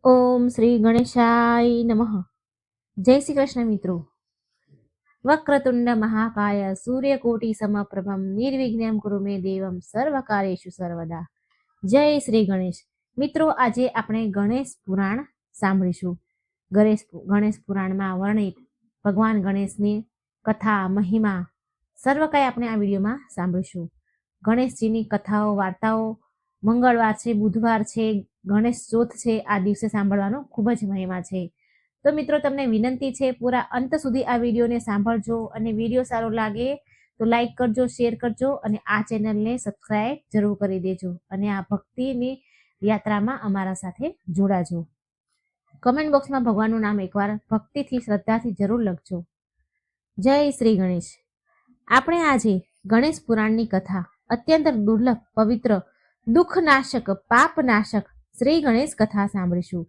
ઓમ શ્રી ગણેશાય નમઃ. જય શ્રી કૃષ્ણ મિત્રો. વક્રતુંડ મહાકાય સૂર્યકોટિ સમપ્રભમ નિર્વિઘ્નમ કુરુ મે દેવમ સર્વકાર્યેષુ સર્વદા. જય શ્રી ગણેશ. મિત્રો, આજે આપણે ગણેશ પુરાણ સાંભળીશું. ગણેશ પુરાણમાં વર્ણિત ભગવાન ગણેશની કથા, મહિમા સર્વ કંઈ આપણે આ વિડીયોમાં સાંભળીશું. ગણેશજીની કથાઓ, વાર્તાઓ મંગળવાર છે, બુધવાર છે, ગણેશ ચોથ છે, આ દિવસે સાંભળવાનો ખૂબ જ મહિમા છે. તો મિત્રો, તમને વિનંતી છે, પૂરા અંત સુધી આ વિડીયોને સાંભળજો અને વિડીયો સારો લાગે તો લાઈક કરજો, શેર કરજો અને આ ચેનલને સબસ્ક્રાઈબ જરૂર કરી દેજો અને આ ભક્તિની યાત્રામાં અમારા સાથે જોડાજો. કમેન્ટ બોક્સમાં ભગવાનનું નામ એકવાર ભક્તિથી, શ્રદ્ધાથી જરૂર લખજો. જય શ્રી ગણેશ. આપણે આજે ગણેશ પુરાણની કથા, અત્યંત દુર્લભ, પવિત્ર, દુઃખનાશક, પાપનાશક શ્રી ગણેશ કથા સાંભળીશું.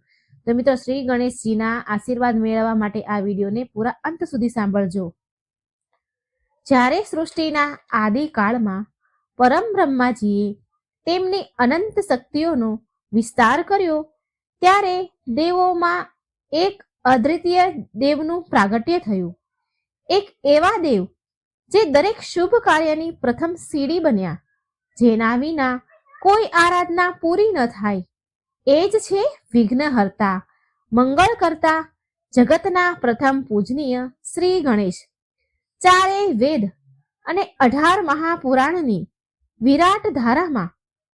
તો મિત્રો, શ્રી ગણેશજીના આશીર્વાદ મેળવવા માટે આ વિડીયોને પૂરા અંત સુધી સાંભળજો. જ્યારે સૃષ્ટિના આદિકાળમાં પરમ બ્રહ્માજીએ તેમની અનંત શક્તિઓનો વિસ્તાર કર્યો, ત્યારે દેવોમાં એક અદ્વિતીય દેવનું પ્રાગટ્ય થયું. એક એવા દેવ જે દરેક શુભ કાર્યની પ્રથમ સીડી બન્યા, જેના વિના કોઈ આરાધના પૂરી ન થાય. એ જ છે વિઘ્નહર્તા, મંગળ કરતા, જગતના પ્રથમ પૂજનીય શ્રી ગણેશ. ચારેય વેદ અને 18 મહાપુરાણની વિરાટ ધારામાં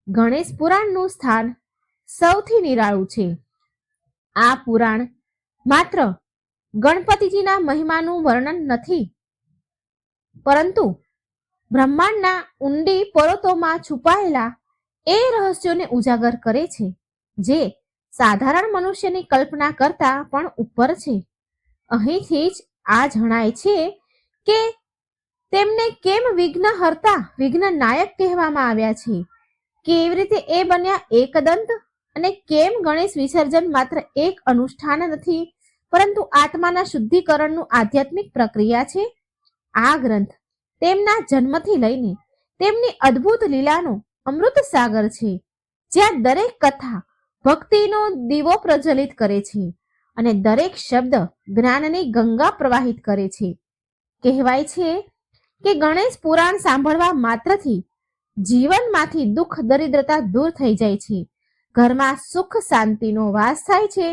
ગણેશ પુરાણનું સ્થાન સૌથી નિરાળું છે. આ પુરાણ માત્ર ગણપતિજીના મહિમાનું વર્ણન નથી, પરંતુ બ્રહ્માંડના ઊંડી પરોતોમાં છુપાયેલા એ રહસ્યોને ઉજાગર કરે છે, જે સાધારણ મનુષ્યની કલ્પના કરતા પણ ઉપર છે. અહીંથી જ આ જણાય છે કે તેમને કેમ વિઘ્નહર્તા, વિઘ્નનાયક કહેવામાં આવ્યા છે, કેવી રીતે એ બન્યા એકદંત, અને કેમ ગણેશ વિસર્જન માત્ર એક અનુષ્ઠાન નથી, પરંતુ આત્માના શુદ્ધિકરણનું આધ્યાત્મિક પ્રક્રિયા છે. આ ગ્રંથ તેમના જન્મથી લઈને તેમની અદ્ભુત લીલાનો અમૃત સાગર છે, જ્યાં દરેક કથા ભક્તિનો દીવો પ્રજ્વલિત કરે છે અને દરેક શબ્દ જ્ઞાનની ગંગા પ્રવાહિત કરે છે. કહેવાય છે કે ગણેશ પુરાણ સાંભળવા માત્રથી જીવનમાંથી દુઃખ, દરિદ્રતા દૂર થઈ જાય છે, ઘરમાં સુખ શાંતિનો વાસ થાય છે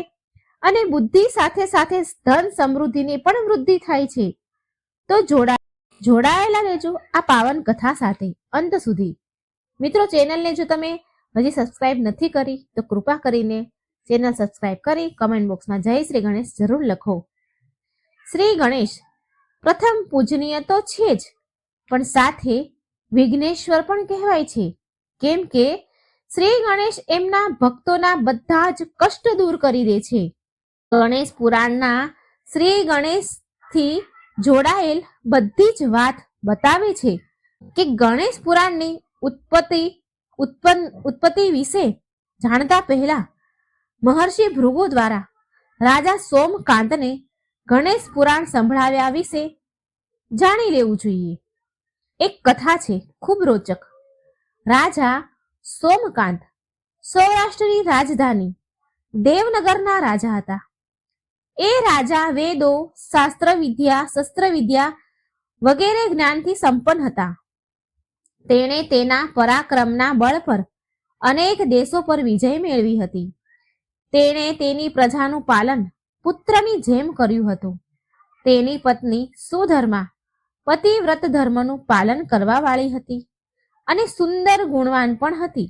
અને બુદ્ધિ સાથે સાથે ધન સમૃદ્ધિની પણ વૃદ્ધિ થાય છે. તો જોડાયેલા રહેજો આ પાવન કથા સાથે અંત સુધી. મિત્રો, ચેનલને જો તમે હજી સબસ્ક્રાઇબ નથી કરી તો કૃપા કરીને ચેનલ સબસ્ક્રાઇબ કરી કમેન્ટ બોક્સમાં જય શ્રી ગણેશ જરૂર લખો. શ્રી ગણેશ પ્રથમ પૂજનીય તો છે જ, પણ સાથે વિઘ્નેશ્વર પણ કહેવાય છે, કેમ કે શ્રી ગણેશ એમના ભક્તોના બધા જ કષ્ટ દૂર કરી દે છે. ગણેશ પુરાણના શ્રી ગણેશથી જોડાયેલ બધી જ વાત બતાવે છે કે ગણેશ પુરાણની ઉત્પત્તિ વિશે જાણતા પહેલા મહર્ષિ ભૃગુ દ્વારા રાજા સોમકાંતને ગણેશ પુરાણ સંભળાવ્યા વિશે જાણી લેવું જોઈએ. એક કથા છે ખૂબ રોચક. રાજા સોમકાંત સૌરાષ્ટ્રની રાજધાની દેવનગરના રાજા હતા. એ રાજા વેદો, શાસ્ત્ર વિદ્યા, શસ્ત્ર વિદ્યા વગેરે જ્ઞાનથી સંપન્ન હતા. તેણે તેના પરાક્રમના બળ પર અનેક દેશો પર વિજય મેળવી હતી. તેણે તેની પ્રજાનું પાલન પુત્રની જેમ કર્યું હતું. તેની પત્ની સુધર્મા પતિવ્રત ધર્મનું પાલન કરવા વાળી હતી અને સુંદર ગુણવાન પણ હતી.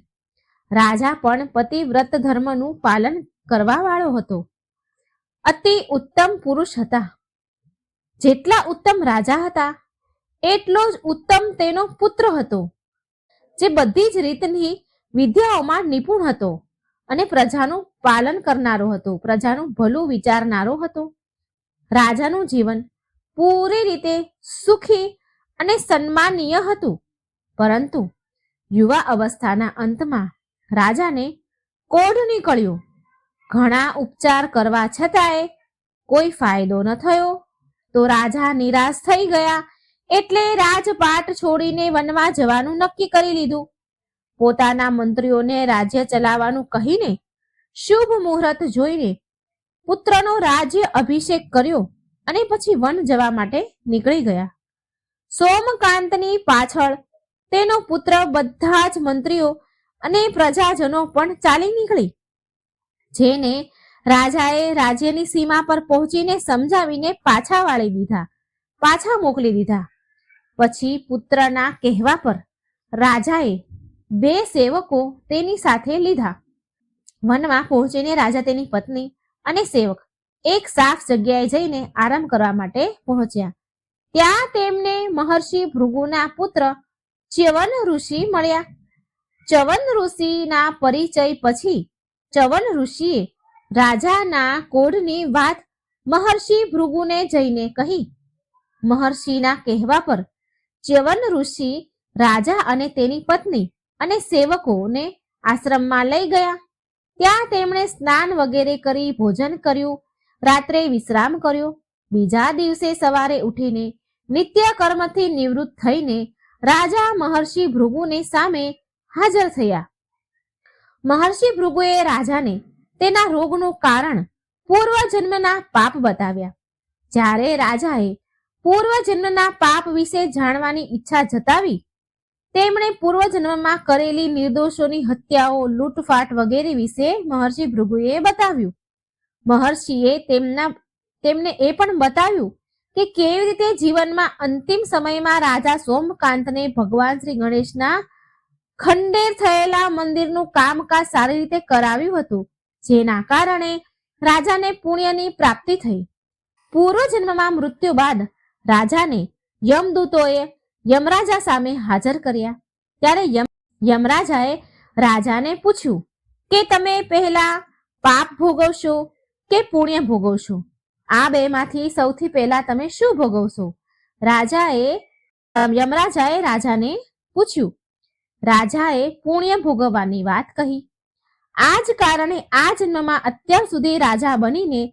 રાજા પણ પતિવ્રત ધર્મનું પાલન કરવા વાળો હતો. અતિ ઉત્તમ પુરુષ હતા. જેટલા ઉત્તમ રાજા હતા એટલો જ ઉત્તમ તેનો પુત્ર હતો, જે બધી જ રીતની વિદ્યાઓમાં નિપુણ હતો અને પ્રજાનું પાલન કરનારો હતો, પ્રજાનું ભલું વિચારનારો હતો. રાજાનું જીવન પૂરી રીતે સુખી અને સન્માનીય હતું, પરંતુ યુવા અવસ્થાના અંતમાં રાજાને કોઢ નીકળ્યો. ઘણા ઉપચાર કરવા છતાંય કોઈ ફાયદો ન થયો, તો રાજા નિરાશ થઈ ગયા, એટલે રાજપાટ છોડીને વનમાં જવાનું નક્કી કરી લીધું. પોતાના મંત્રીઓને રાજ્ય ચલાવવાનું કહીને શુભ મુહૂર્ત જોઈને પુત્રનો રાજ્ય અભિષેક કર્યો અને પછી વન જવા માટે નીકળી ગયા. સોમકાંતની પાછળ તેનો પુત્ર, બધા જ મંત્રીઓ અને પ્રજાજનો પણ ચાલી નીકળી, જેને રાજાએ રાજ્યની સીમા પર પહોંચીને સમજાવીને પાછા મોકલી દીધા. પછી પુત્રના કહેવા પર રાજાએ 2 સેવકો તેની સાથે લીધા. વનમાં પહોંચીને રાજા, તેની પત્ની અને સેવક એક સાફ જગ્યાએ જઈને આરામ કરવા માટે પહોંચ્યા. ત્યાં તેમને મહર્ષિ ભૃગુના પુત્ર ચ્યવન ઋષિ મળ્યા. ચ્યવન ઋષિના પરિચય પછી ચ્યવન ઋષિએ રાજાના કોઢની વાત મહર્ષિ ભૃગુને જઈને કહી. મહર્ષિના કહેવા પર ચ્યવન ઋષિ રાજા અને તેની પત્ની અને સેવકોને આશ્રમમાં લઈ ગયા. ત્યાં તેમણે સ્નાન વગેરે કરી ભોજન કર્યું, રાત્રે વિશ્રામ કર્યો. બીજા દિવસે સવારે ઉઠીને નિત્ય કર્મથી નિવૃત્ત થઈને રાજા મહર્ષિ ભૃગુની સામે હાજર થયા. મહર્ષિ ભૃગુએ રાજાને તેના રોગનું કારણ પૂર્વજન્મના પાપ બતાવ્યા. જ્યારે રાજાએ પૂર્વજન્મના પાપ વિશે જાણવાની ઈચ્છા જતાવી, તેમણે પૂર્વજન્મમાં કરેલી નિર્દોષોની હત્યાઓ, લૂંટફાટ વગેરે વિશે મહર્ષિ ભૃગુએ બતાવ્યું. મહર્ષિએ તેમને એ પણ બતાવ્યું કે કેવી રીતે જીવનમાં અંતિમ સમયમાં રાજા સોમકાંતને ભગવાન શ્રી ગણેશના ખંડેર થયેલા મંદિરનું કામકાજ સારી રીતે કરાવ્યું હતું, જેના કારણે રાજાને પુણ્યની પ્રાપ્તિ થઈ. પૂર્વજન્મમાં મૃત્યુ બાદ રાજાને યમદૂતોએ યમરાજા સામે હાજર કર્યા. ત્યારે યમરાજાએ રાજાને પૂછ્યું કે તમે પહેલા પાપ ભોગવશો કે પુણ્ય ભોગવશો? આ બેમાંથી સૌથી પહેલા તમે શું ભોગવશો? યમરાજાએ રાજાને પૂછ્યું. રાજાએ પુણ્ય ભોગવવાની વાત કહી. આ જ કારણે આ જન્મમાં અત્યાર સુધી રાજા બનીને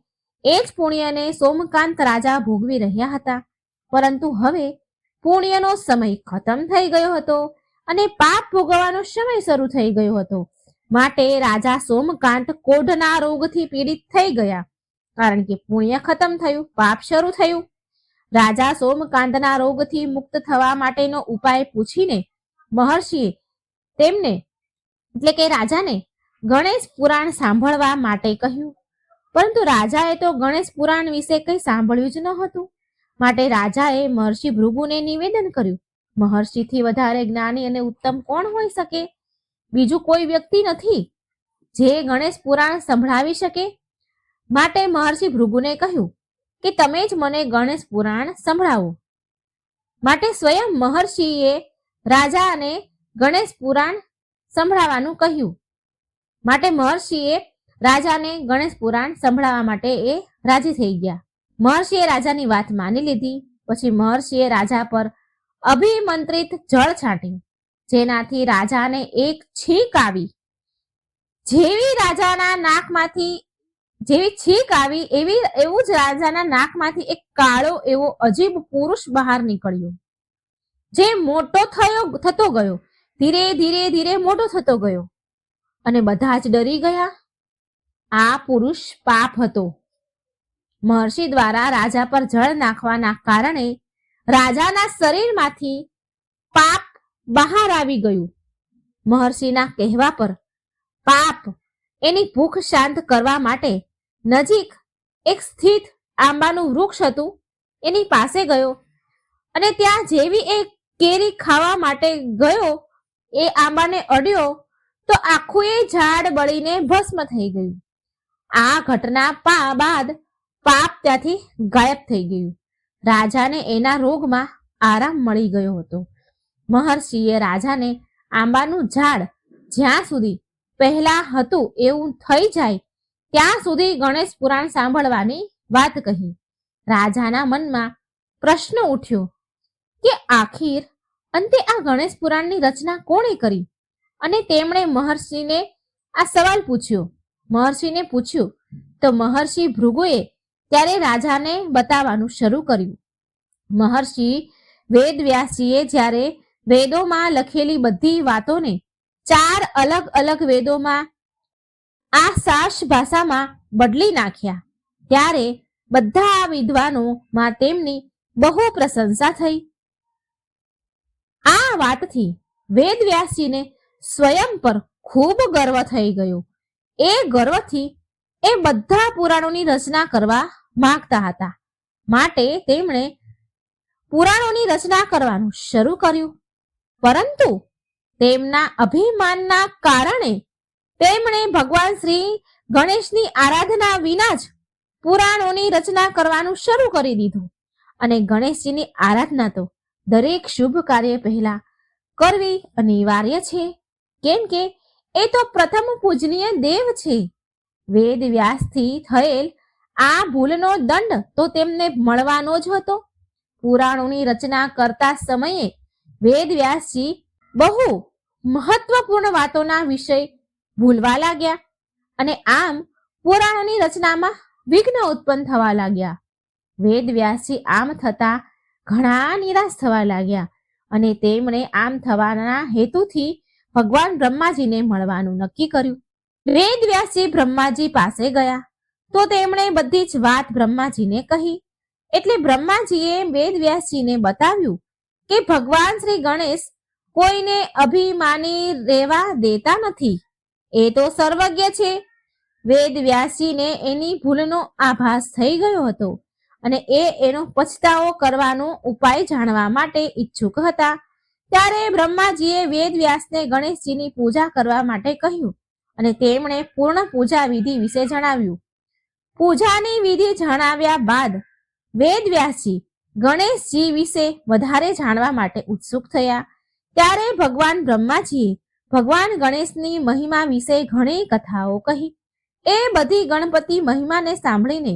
એ જ પુણ્યને સોમકાંત રાજા ભોગવી રહ્યા હતા. પરંતુ હવે પુણ્યનો સમય ખતમ થઈ ગયો હતો અને પાપ ભોગવવાનો સમય શરૂ થઈ ગયો હતો. માટે રાજા સોમકાંત કોઢના રોગથી પીડિત થઈ ગયા. કારણ કે પુણ્ય ખતમ થયું, પાપ શરૂ થયું. રાજા સોમકાંતના રોગથી મુક્ત થવા માટેનો ઉપાય પૂછીને મહર્ષિએ તેમને એટલે કે રાજાને ગણેશ પુરાણ સાંભળવા માટે કહ્યું. પરંતુ રાજાએ તો ગણેશ પુરાણ વિશે કંઈ સાંભળ્યું જ ન હતું. માટે રાજાએ મહર્ષિ ભૃગુને નિવેદન કર્યું, મહર્ષિથી વધારે જ્ઞાની અને ઉત્તમ કોણ હોઈ શકે? બીજું કોઈ વ્યક્તિ નથી જે ગણેશ પુરાણ સંભળાવી શકે. માટે મહર્ષિ ભૃગુને કહ્યું કે તમે જ મને ગણેશ પુરાણ સંભળાવો. માટે સ્વયં મહર્ષિએ રાજાને ગણેશ પુરાણ સંભળાવવાનું કહ્યું. માટે મહર્ષિએ રાજાને ગણેશ પુરાણ સંભળાવવા માટે એ રાજી થઈ ગયા. મહર્ષિએ રાજાની વાત માની લીધી. પછી મહર્ષિએ રાજા પર અભિમંત્રિત જળ છાંટ્યું, જેનાથી રાજાને એક છીંક આવી. જેવી છીંક આવી એવું જ રાજાના નાકમાંથી એક કાળો એવો અજીબ પુરુષ બહાર નીકળ્યો, જે મોટો થતો ગયો. ધીરે ધીરે મોટો થતો ગયો અને બધા જ ડરી ગયા. આ પુરુષ પાપ હતો. મહર્ષિ દ્વારા રાજા પર જળ નાખવાના કારણે રાજાના શરીરમાંથી પાપ બહાર આવી ગયું. મહર્ષિના કહેવા પર પાપ એની ભૂખ શાંત કરવા માટે નજીક એક સ્થિત આંબાનું વૃક્ષ હતું, એની પાસે ગયો અને ત્યાં જેવી એ કેરી ખાવા માટે ગયો, એ આંબાને અડ્યો તો આખું એ ઝાડ બળીને ભસ્મ થઈ ગયું. આ ઘટના બાદ પાપ ત્યાંથી ગાયબ થઈ ગયું. રાજાને એના રોગમાં આરામ મળી ગયો હતો. મહર્ષિએ રાજાને આંબાનું ઝાડ જ્યાં સુધી પહેલા હતું એવું થઈ જાય ત્યાં સુધી ગણેશ પુરાણ સાંભળવાની વાત કહી. રાજાના મનમાં પ્રશ્ન ઉઠ્યો કે આખીર અંતે આ ગણેશ પુરાણની રચના કોણે કરી? અને તેમણે મહર્ષિને આ સવાલ પૂછ્યો. તો મહર્ષિ ભૃગુએ ત્યારે રાજાને બતાવવાનું શરૂ કર્યું. મહર્ષિ વેદવ્યાસજીએ જ્યારે વેદોમાં લખેલી બધી વાતોને 4 અલગ અલગ વેદોમાં આ સાર્સ ભાષામાં બદલી નાખ્યા. ત્યારે બધા વિદ્વાનોમાં તેમની બહુ પ્રશંસા થઈ. આ વાતથી વેદવ્યાસજીને સ્વયં પર ખૂબ ગર્વ થઈ ગયો. એ ગર્વથી એ બધા પુરાણોની રચના કરવા માંગતા હતા. માટે તેમણે પુરાણોની રચના કરવાનું શરૂ કર્યું. પરંતુ તેમના અભિમાનના કારણે તેમણે ભગવાન શ્રી ગણેશની આરાધના વિના જ પુરાણોની રચના કરવાનું શરૂ કરી દીધું. અને ગણેશજીની આરાધના તો દરેક શુભ કાર્ય પહેલા કરવી અનિવાર્ય છે, કેમ કે એ તો પ્રથમ પૂજનીય દેવ છે. વેદ વ્યાસથી થયેલ આ ભૂલનો દંડ તો તેમને મળવાનો જ હતો. પુરાણોની રચના કરતા સમયે વેદ વ્યાસજી બહુ મહત્વપૂર્ણ વાતોના વિષય ભૂલવા લાગ્યા અને આમ પુરાણોની રચનામાં વિઘ્ન ઉત્પન્ન થવા લાગ્યા. વેદ વ્યાસજી આમ થતા ઘણા નિરાશ થવા લાગ્યા અને તેમણે આમ થવાના હેતુથી ભગવાન બ્રહ્માજીને મળવાનું નક્કી કર્યું. વેદ વ્યાસજી બ્રહ્માજી પાસે ગયા તો તેમણે બધી જ વાત બ્રહ્માજીને કહી. એટલે બ્રહ્માજીએ વેદ વ્યાસજીને બતાવ્યું કે ભગવાન શ્રી ગણેશ કોઈને અભિમાની રહેવા દેતા નથી. એ તો સર્વજ્ઞ છે. વેદ વ્યાસજીને એની ભૂલનો આભાસ થઈ ગયો હતો અને એનો પછતાવો કરવાનો ઉપાય જાણવા માટે ઈચ્છુક હતા. ત્યારે બ્રહ્માજીએ વેદ વ્યાસને ગણેશજીની પૂજા કરવા માટે કહ્યું અને તેમણે પૂર્ણ પૂજા વિધિ વિશે જણાવ્યું. પૂજાની વિધિ જણાવ્યા બાદ વેદ વ્યાસજી ગણેશજી વિશે વધારે જાણવા માટે ઉત્સુક થયા. ત્યારે ભગવાન બ્રહ્માજીએ ભગવાન ગણેશની મહિમા વિશે ઘણી કથાઓ કહી. એ બધી ગણપતિ મહિમાને સાંભળીને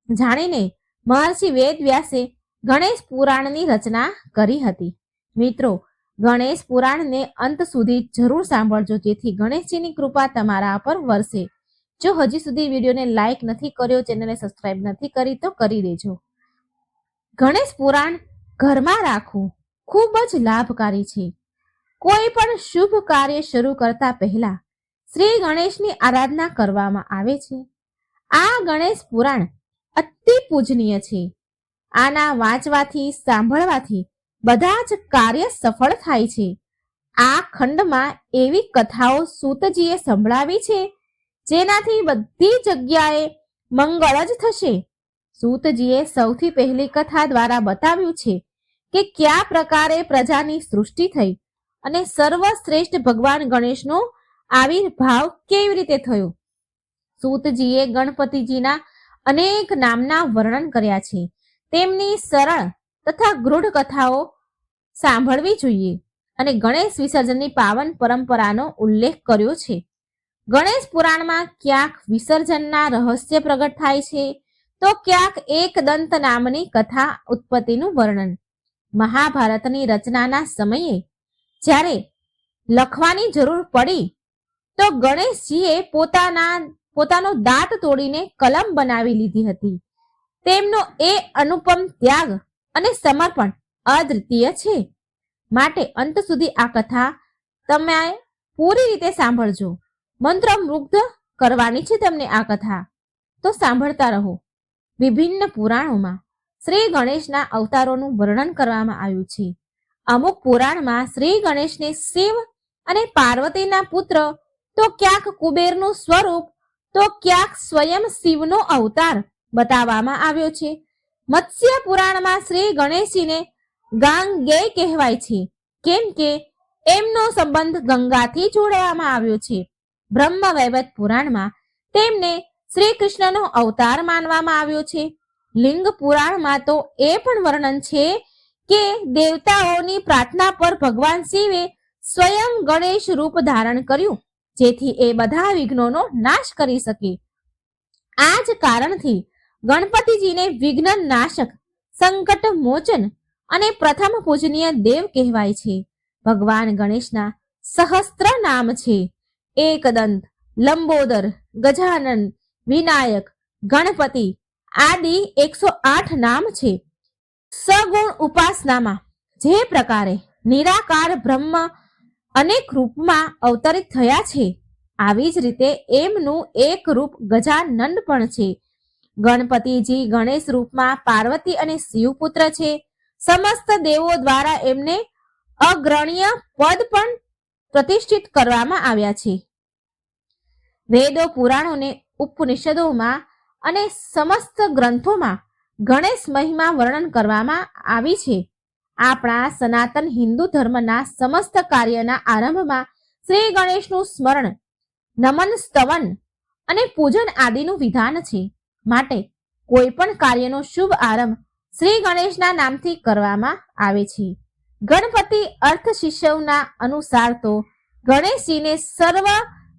જાણીને મહર્ષિ વેદ વ્યાસે ગણેશ પુરાણની રચના કરી હતી. મિત્રો, ગણેશ પુરાણને અંત સુધી જરૂર સાંભળજો, જેથી ગણેશજીની કૃપા તમારા પર વરસે. જો હજી સુધી વિડીયોને લાઈક નથી કર્યો, ચેનલને સબસ્ક્રાઇબ નથી કરી તો કરી દેજો. ગણેશ પુરાણ ઘરમાં રાખવું ખૂબ જ લાભકારી છે. કોઈ પણ શુભ કાર્ય શરૂ કરતા પહેલા શ્રી ગણેશની આરાધના કરવામાં આવે છે. આ ગણેશ પુરાણ અતિ પૂજનીય છે. આના વાંચવાથી સાંભળવાથી બધા જ કાર્ય સફળ થાય છે. આ ખંડમાં એવી કથાઓ સૂતજીએ સંભળાવી છે જેનાથી બધી જગ્યાએ મંગળ જ થશે. સૂતજીએ સૌથી પહેલી કથા દ્વારા બતાવ્યું છે કે કયા પ્રકારે પ્રજાની સૃષ્ટિ થઈ અને સર્વશ્રેષ્ઠ ભગવાન ગણેશનો આવિર્ભાવ કેવી રીતે થયો. સૂતજીએ ગણપતિજીના અનેક નામના વર્ણન કર્યા છે. તેમની સરળ તથા ગૃઢ કથાઓ સાંભળવી જોઈએ અને ગણેશ વિસર્જનની પાવન પરંપરાનો ઉલ્લેખ કર્યો છે. ગણેશ પુરાણમાં ક્યાંક વિસર્જનના રહસ્ય પ્રગટ થાય છે તો ક્યાંક એકદંત નામની કથા ઉત્પત્તિનું વર્ણન. મહાભારતની રચનાના સમયે જ્યારે લખવાની જરૂર પડી તો ગણેશજીએ પોતાનો દાંત તોડીને કલમ બનાવી લીધી હતી. તેમનો એ અનુપમ ત્યાગ અને સમર્પણ અદ્વિતીય છે. માટે અંત સુધી આ કથા તમે પૂરી રીતે સાંભળજો. મંત્રમુગ્ધ કરવાની છે તમને આ કથા, તો સાંભળતા રહો. વિભિન્ન પુરાણોમાં શ્રી ગણેશના અવતારોનું વર્ણન કરવામાં આવ્યું છે. અમુક પુરાણમાં શ્રી ગણેશને શિવ અને પાર્વતીના પુત્ર, તો ક્યાંક કુબેરનું સ્વરૂપ, તો ક્યાંક સ્વયં શિવનો અવતાર બતાવવામાં આવ્યો છે. મત્સ્ય પુરાણમાં શ્રી ગણેશજીને ગાંગેય કહેવાય છે, કેમ કે એમનો સંબંધ ગંગાથી જોડવામાં આવ્યો છે. બ્રહ્મ વૈવર્ત પુરાણમાં તેમને શ્રી કૃષ્ણનો અવતાર માનવામાં આવ્યો છે. લિંગ પુરાણમાં તો એ પણ વર્ણન છે કે દેવતાઓની પ્રાર્થના પર ભગવાન શિવે સ્વયં ગણેશ રૂપ ધારણ કર્યું, જેથી એ બધા વિઘ્નોનો નાશ કરી શકે. આ જ કારણથી ગણપતિજીને વિઘ્ન નાશક, સંકટ મોચન અને પ્રથમ પૂજનીય દેવ કહેવાય છે. ભગવાન ગણેશના સહસ્ત્ર નામ છે. એકદંત, લંબોદર, ગજાનન, વિનાયક, ગણપતિ આદિ 108 નામ છે. સગુણ ઉપાસનામાં જે પ્રકારે નિરાકાર બ્રહ્મ અનેક રૂપમાં અવતરિત થયા છે આવી જ રીતે એમનું એક રૂપ ગજાનંદ પણ છે. ગણપતિજી ગણેશ રૂપમાં પાર્વતી અને શિવપુત્ર છે. સમસ્ત દેવો દ્વારા એમને અગ્રણ્ય પદ પણ પ્રતિષ્ઠિત કરવામાં આવ્યા છે. વેદો, પુરાણોને ઉપનિષદોમાં અને સમસ્ત ગ્રંથોમાં ગણેશ મહિમા વર્ણન કરવામાં આવી છે. આપણા સનાતન હિન્દુ ધર્મના સમસ્ત કાર્યના આરંભમાં શ્રી ગણેશનું સ્મરણ, નમન, સ્તવન અને પૂજન આદિનું વિધાન છે. માટે કોઈ પણ કાર્યનો શુભ આરંભ શ્રી ગણેશના નામથી કરવામાં આવે છે. ગણપતિ અર્થ શિષ્યના અનુસાર તો ગણેશજીને સર્વ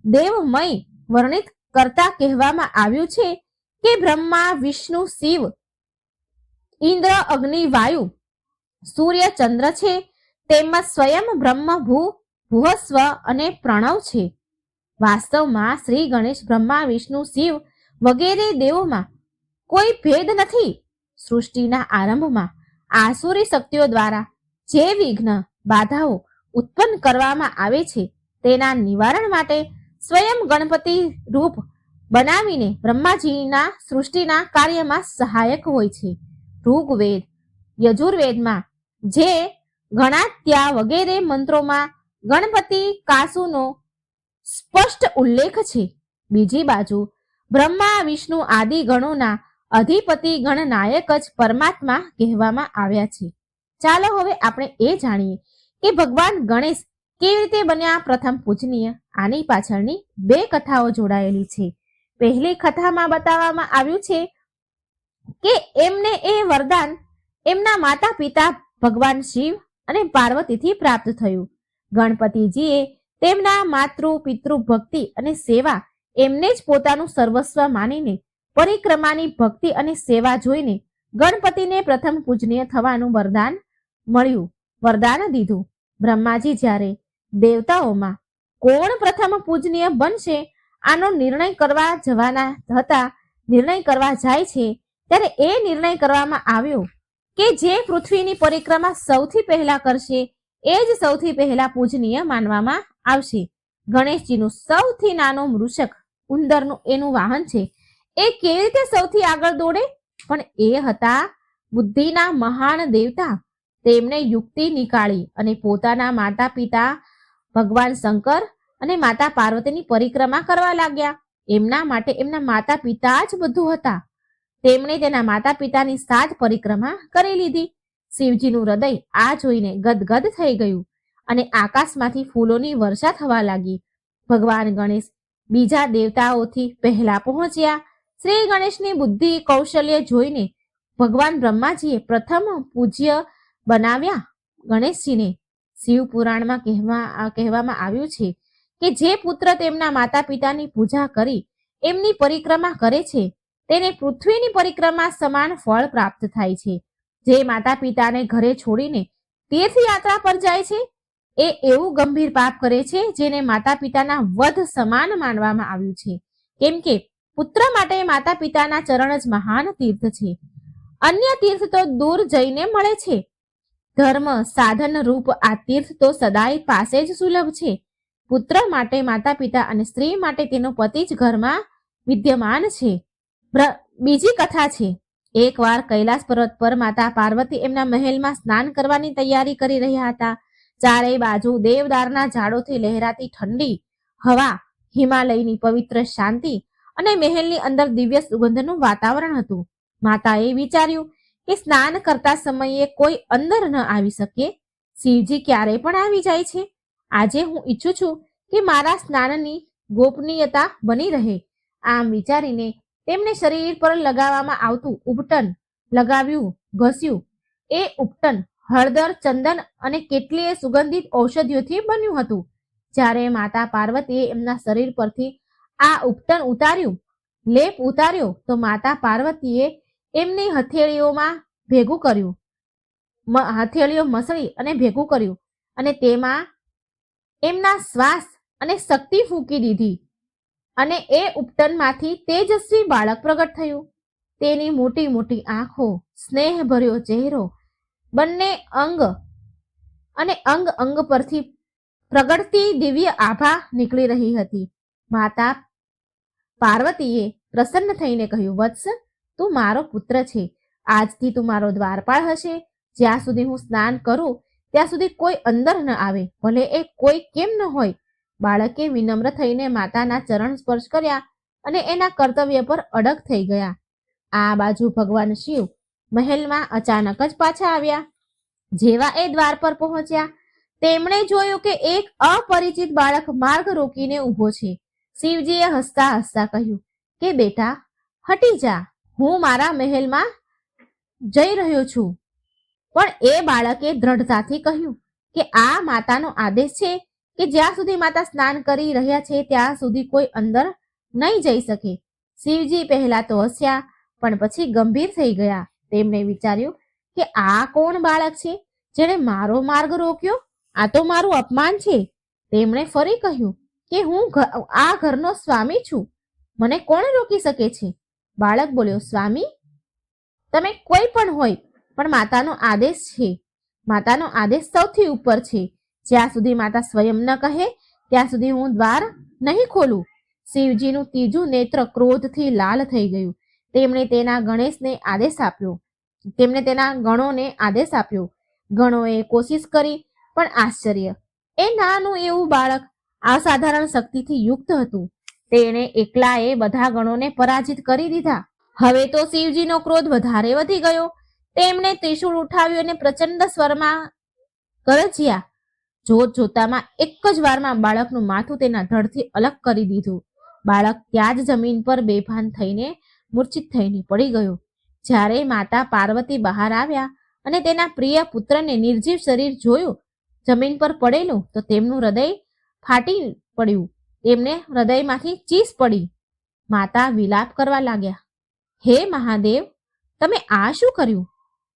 દેવમય વર્ણિત કરતા કહેવામાં આવ્યું છે કે બ્રહ્મા, વિષ્ણુ, શિવ, ઇન્દ્ર, અગ્નિ, વાયુ, સૂર્ય, ચંદ્ર છે. તેમાં સ્વયં બ્રહ્મ, ભુવસ્વ અને પ્રણવ છે. વાસ્તવમાં શ્રી ગણેશ બ્રહ્મા, વિષ્ણુ, શિવ વગેરે દેવોમાં કોઈ ભેદ નથી. સૃષ્ટિના આરંભમાં આસુરી શક્તિઓ દ્વારા જે વિઘ્ન, બાધાઓ ઉત્પન્ન કરવામાં આવે છે તેના નિવારણ માટે સ્વયં ગણપતિ રૂપ બનાવીને બ્રહ્માજીના સૃષ્ટિના કાર્યમાં સહાયક હોય છે. ઋગ્વેદ, યજુર્વેદમાં જે ગણાત્યા વગેરે મંત્રોમાં ગણપતિ કાસુનો સ્પષ્ટ ઉલ્લેખ છે. બીજી બાજુ બ્રહ્મા, વિષ્ણુ આદિ ગણોના અધિપતિ ગણનાયક જ પરમાત્મા કહેવામાં આવ્યા છે. ચાલો હવે આપણે એ જાણીએ કે ભગવાન ગણેશ કેવી રીતે બન્યા પ્રથમ પૂજનીય. આની પાછળની બે કથાઓ જોડાયેલી છે. પહેલી કથામાં બતાવવામાં આવ્યું છે કે એમને એ વરદાન એમના માતા પિતા ભગવાન શિવ અને પાર્વતીથી પ્રાપ્ત થયું. ગણપતિજીએ તેમના માતૃ પિતૃ ભક્તિ અને સેવા એમને જ પોતાનું સર્વસ્વ માનીને પરિક્રમાની ભક્તિ અને સેવા જોઈને ગણપતિને પ્રથમ પૂજનીય થવાનું વરદાન દીધું. બ્રહ્માજી જ્યારે દેવતાઓમાં કોણ પ્રથમ પૂજનીય બનશે આનો નિર્ણય કરવા જાય છે ત્યારે એ નિર્ણય કરવામાં આવ્યો કે જે પૃથ્વીની પરિક્રમા સૌથી પહેલા કરશે એ જ સૌથી પહેલા પૂજનીય માનવામાં આવશે. ગણેશજીનું સૌથી નાનો મૃષક ઉંદરનું એનું વાહન છે. એ કેવી રીતે સૌથી આગળ દોડે? પણ એ હતા બુદ્ધિના મહાન દેવતા. તેમણે યુક્તિ નીકાળી અને પોતાના માતા પિતા ભગવાન શંકર અને માતા પાર્વતીની પરિક્રમા કરવા લાગ્યા. એમના માટે એમના માતા પિતા જ બધું હતા. તેમણે તેના માતા પિતાની સાત પરિક્રમા કરી લીધી. શિવજીનું હૃદય આ જોઈને ગદગદ થઈ ગયું અને આકાશમાંથી ફૂલોની વર્ષા થવા લાગી. ભગવાન ગણેશ બીજા દેવતાઓથી પહેલા પહોંચ્યા. શ્રી ગણેશની બુદ્ધિ કૌશલ્ય જોઈને ભગવાન બ્રહ્માજીએ પ્રથમ પૂજ્ય બનાવ્યા ગણેશજીને. શિવ પુરાણમાં કહેવામાં આવ્યું છે કે જે પુત્ર તેમના માતા પિતાની પૂજા કરી એમની પરિક્રમા કરે છે તેને પૃથ્વીની પરિક્રમા સમાન ફળ પ્રાપ્ત થાય છે. જે માતા પિતાને ઘરે છોડીને તીર્થયાત્રા પર જાય છે એ એવું ગંભીર પાપ કરે છે જેને માતા પિતાના વધ સમાન માનવામાં આવ્યું છે. કેમ કે પુત્ર માટે માતા પિતાના ચરણ જ મહાન તીર્થ છે. અન્ય તીર્થ તો દૂર જઈને મળે છે. ધર્મ સાધન રૂપ આ તીર્થ તો સદાય પાસે જ સુલભ છે. પુત્ર માટે માતા પિતા અને સ્ત્રી માટે તેનો પતિ જ ઘરમાં વિદ્યમાન છે. બીજી કથા છે. એકવાર કૈલાસ પર્વત પર માતા પાર્વતી એમના મહેલમાં સ્નાન કરવાની તૈયારી કરી રહ્યા હતા. ચારેય બાજુ દેવદારના ઝાડોથી લહેરાતી ઠંડી હવા, હિમાલયની પવિત્ર શાંતિ અને મહેલની અંદર દિવ્ય સુગંધનું વાતાવરણ હતું. માતાએ વિચાર્યું કે સ્નાન કરતા સમયે કોઈ અંદર ન આવી શકે. શિવજી ક્યારે પણ આવી જાય છે. આજે હું ઈચ્છું છું કે મારા સ્નાનની ગોપનીયતા બની રહે. આમ વિચારીને તેમને શરીર પર લગાવવામાં આવતું ઉપટન લગાવ્યું, ઘસ્યું. એ ઉપટન હળદર, ચંદન અને કેટલીય સુગંધિત ઔષધિઓથી બન્યું હતું. જ્યારે માતા પાર્વતીએ એમના શરીર પરથી આ ઉપટન લેપ ઉતાર્યો તો માતા પાર્વતીએ એમની હથેળીઓ મસળી અને ભેગું કર્યું અને તેમાં એમના શ્વાસ અને શક્તિ ફૂંકી દીધી અને એ ઉપટનમાંથી તેજસ્વી બાળક પ્રગટ થયું. તેની મોટી મોટી આંખો, સ્નેહભર્યો ચહેરો, બંને અંગ પરથી પ્રગટતી દિવ્ય આભા નીકળી રહી હતી. માતા પાર્વતીએ પ્રસન્ન થઈને કહ્યું, વત્સ, તું મારો પુત્ર છે. આજથી તું મારો દ્વારપાળ હશે. જ્યાં સુધી હું સ્નાન કરું ત્યાં સુધી કોઈ અંદર ન આવે, ભલે એ કોઈ કેમ ન હોય. બાળકે વિનમ્ર થઈને માતાના ચરણ સ્પર્શ કર્યા અને એના કર્તવ્ય પર અડગ થઈ ગયા. આ બાજુ ભગવાન શિવ મહેલમાં અચાનક જ પાછા આવ્યા. જેવા એ દ્વાર પર પહોંચ્યા તેમણે જોયું કે એક અપરિચિત બાળક માર્ગ રોકીને ઊભો છે. શિવજીએ હસતા હસતા કહ્યું કે બેટા, હટી જા, હું મારા મહેલમાં જઈ રહ્યો છું. પણ એ બાળકે દ્રઢતાથી કહ્યું કે આ માતાનો આદેશ છે કે જ્યાં સુધી માતા સ્નાન કરી રહ્યા છે ત્યાં સુધી કોઈ અંદર નહીં જઈ શકે. શિવજી પહેલા તો હસ્યા, પણ પછી ગંભીર થઈ ગયા. તેમણે વિચાર્યું કે આ કોણ બાળક છે જેણે મારો માર્ગ રોક્યો? આ તો મારું અપમાન છે. તેમણે ફરી કહ્યું કે હું આ ઘરનો સ્વામી છું, મને કોણ રોકી શકે છે? બાળક બોલ્યો, સ્વામી, તમે કોઈ પણ હોય, પણ માતાનો આદેશ છે. માતાનો આદેશ સૌથી ઉપર છે. જ્યાં સુધી માતા સ્વયં ન કહે ત્યાં સુધી હું દ્વાર નહીં ખોલું. શિવજીનું ત્રીજું નેત્ર ક્રોધથી લાલ થઈ ગયું. તેમણે તેના ગણોને આદેશ આપ્યો. ગણોએ કોશિશ કરી, પણ આશ્ચર્ય, એ નાનું એવું બાળક અસાધારણ શક્તિથી યુક્ત હતું. તેણે એકલાએ બધા ગણોને પરાજિત કરી દીધા. હવે તો શિવજીનો ક્રોધ વધારે વધી ગયો. તેમણે ત્રિશૂળ ઉઠાવ્યું અને પ્રચંડ સ્વરમાં ગરજ્યા. જોત જોતામાં એક જ વારમાં બાળકનું માથું તેના ધડથી અલગ કરી દીધું. બાળક ત્યાં જ જમીન પર બેભાન થઈને મૂર્છિત થઈને પડી ગયો. જ્યારે માતા પાર્વતી બહાર આવ્યા અને તેના પ્રિય પુત્રને નિર્જીવ શરીર જોયું જમીન પર પડેલું, તો તેમનું હૃદય ફાટી પડ્યું. તેમને હૃદયમાંથી ચીસ પડી. માતા વિલાપ કરવા લાગ્યા, હે મહાદેવ, તમે આ શું કર્યું?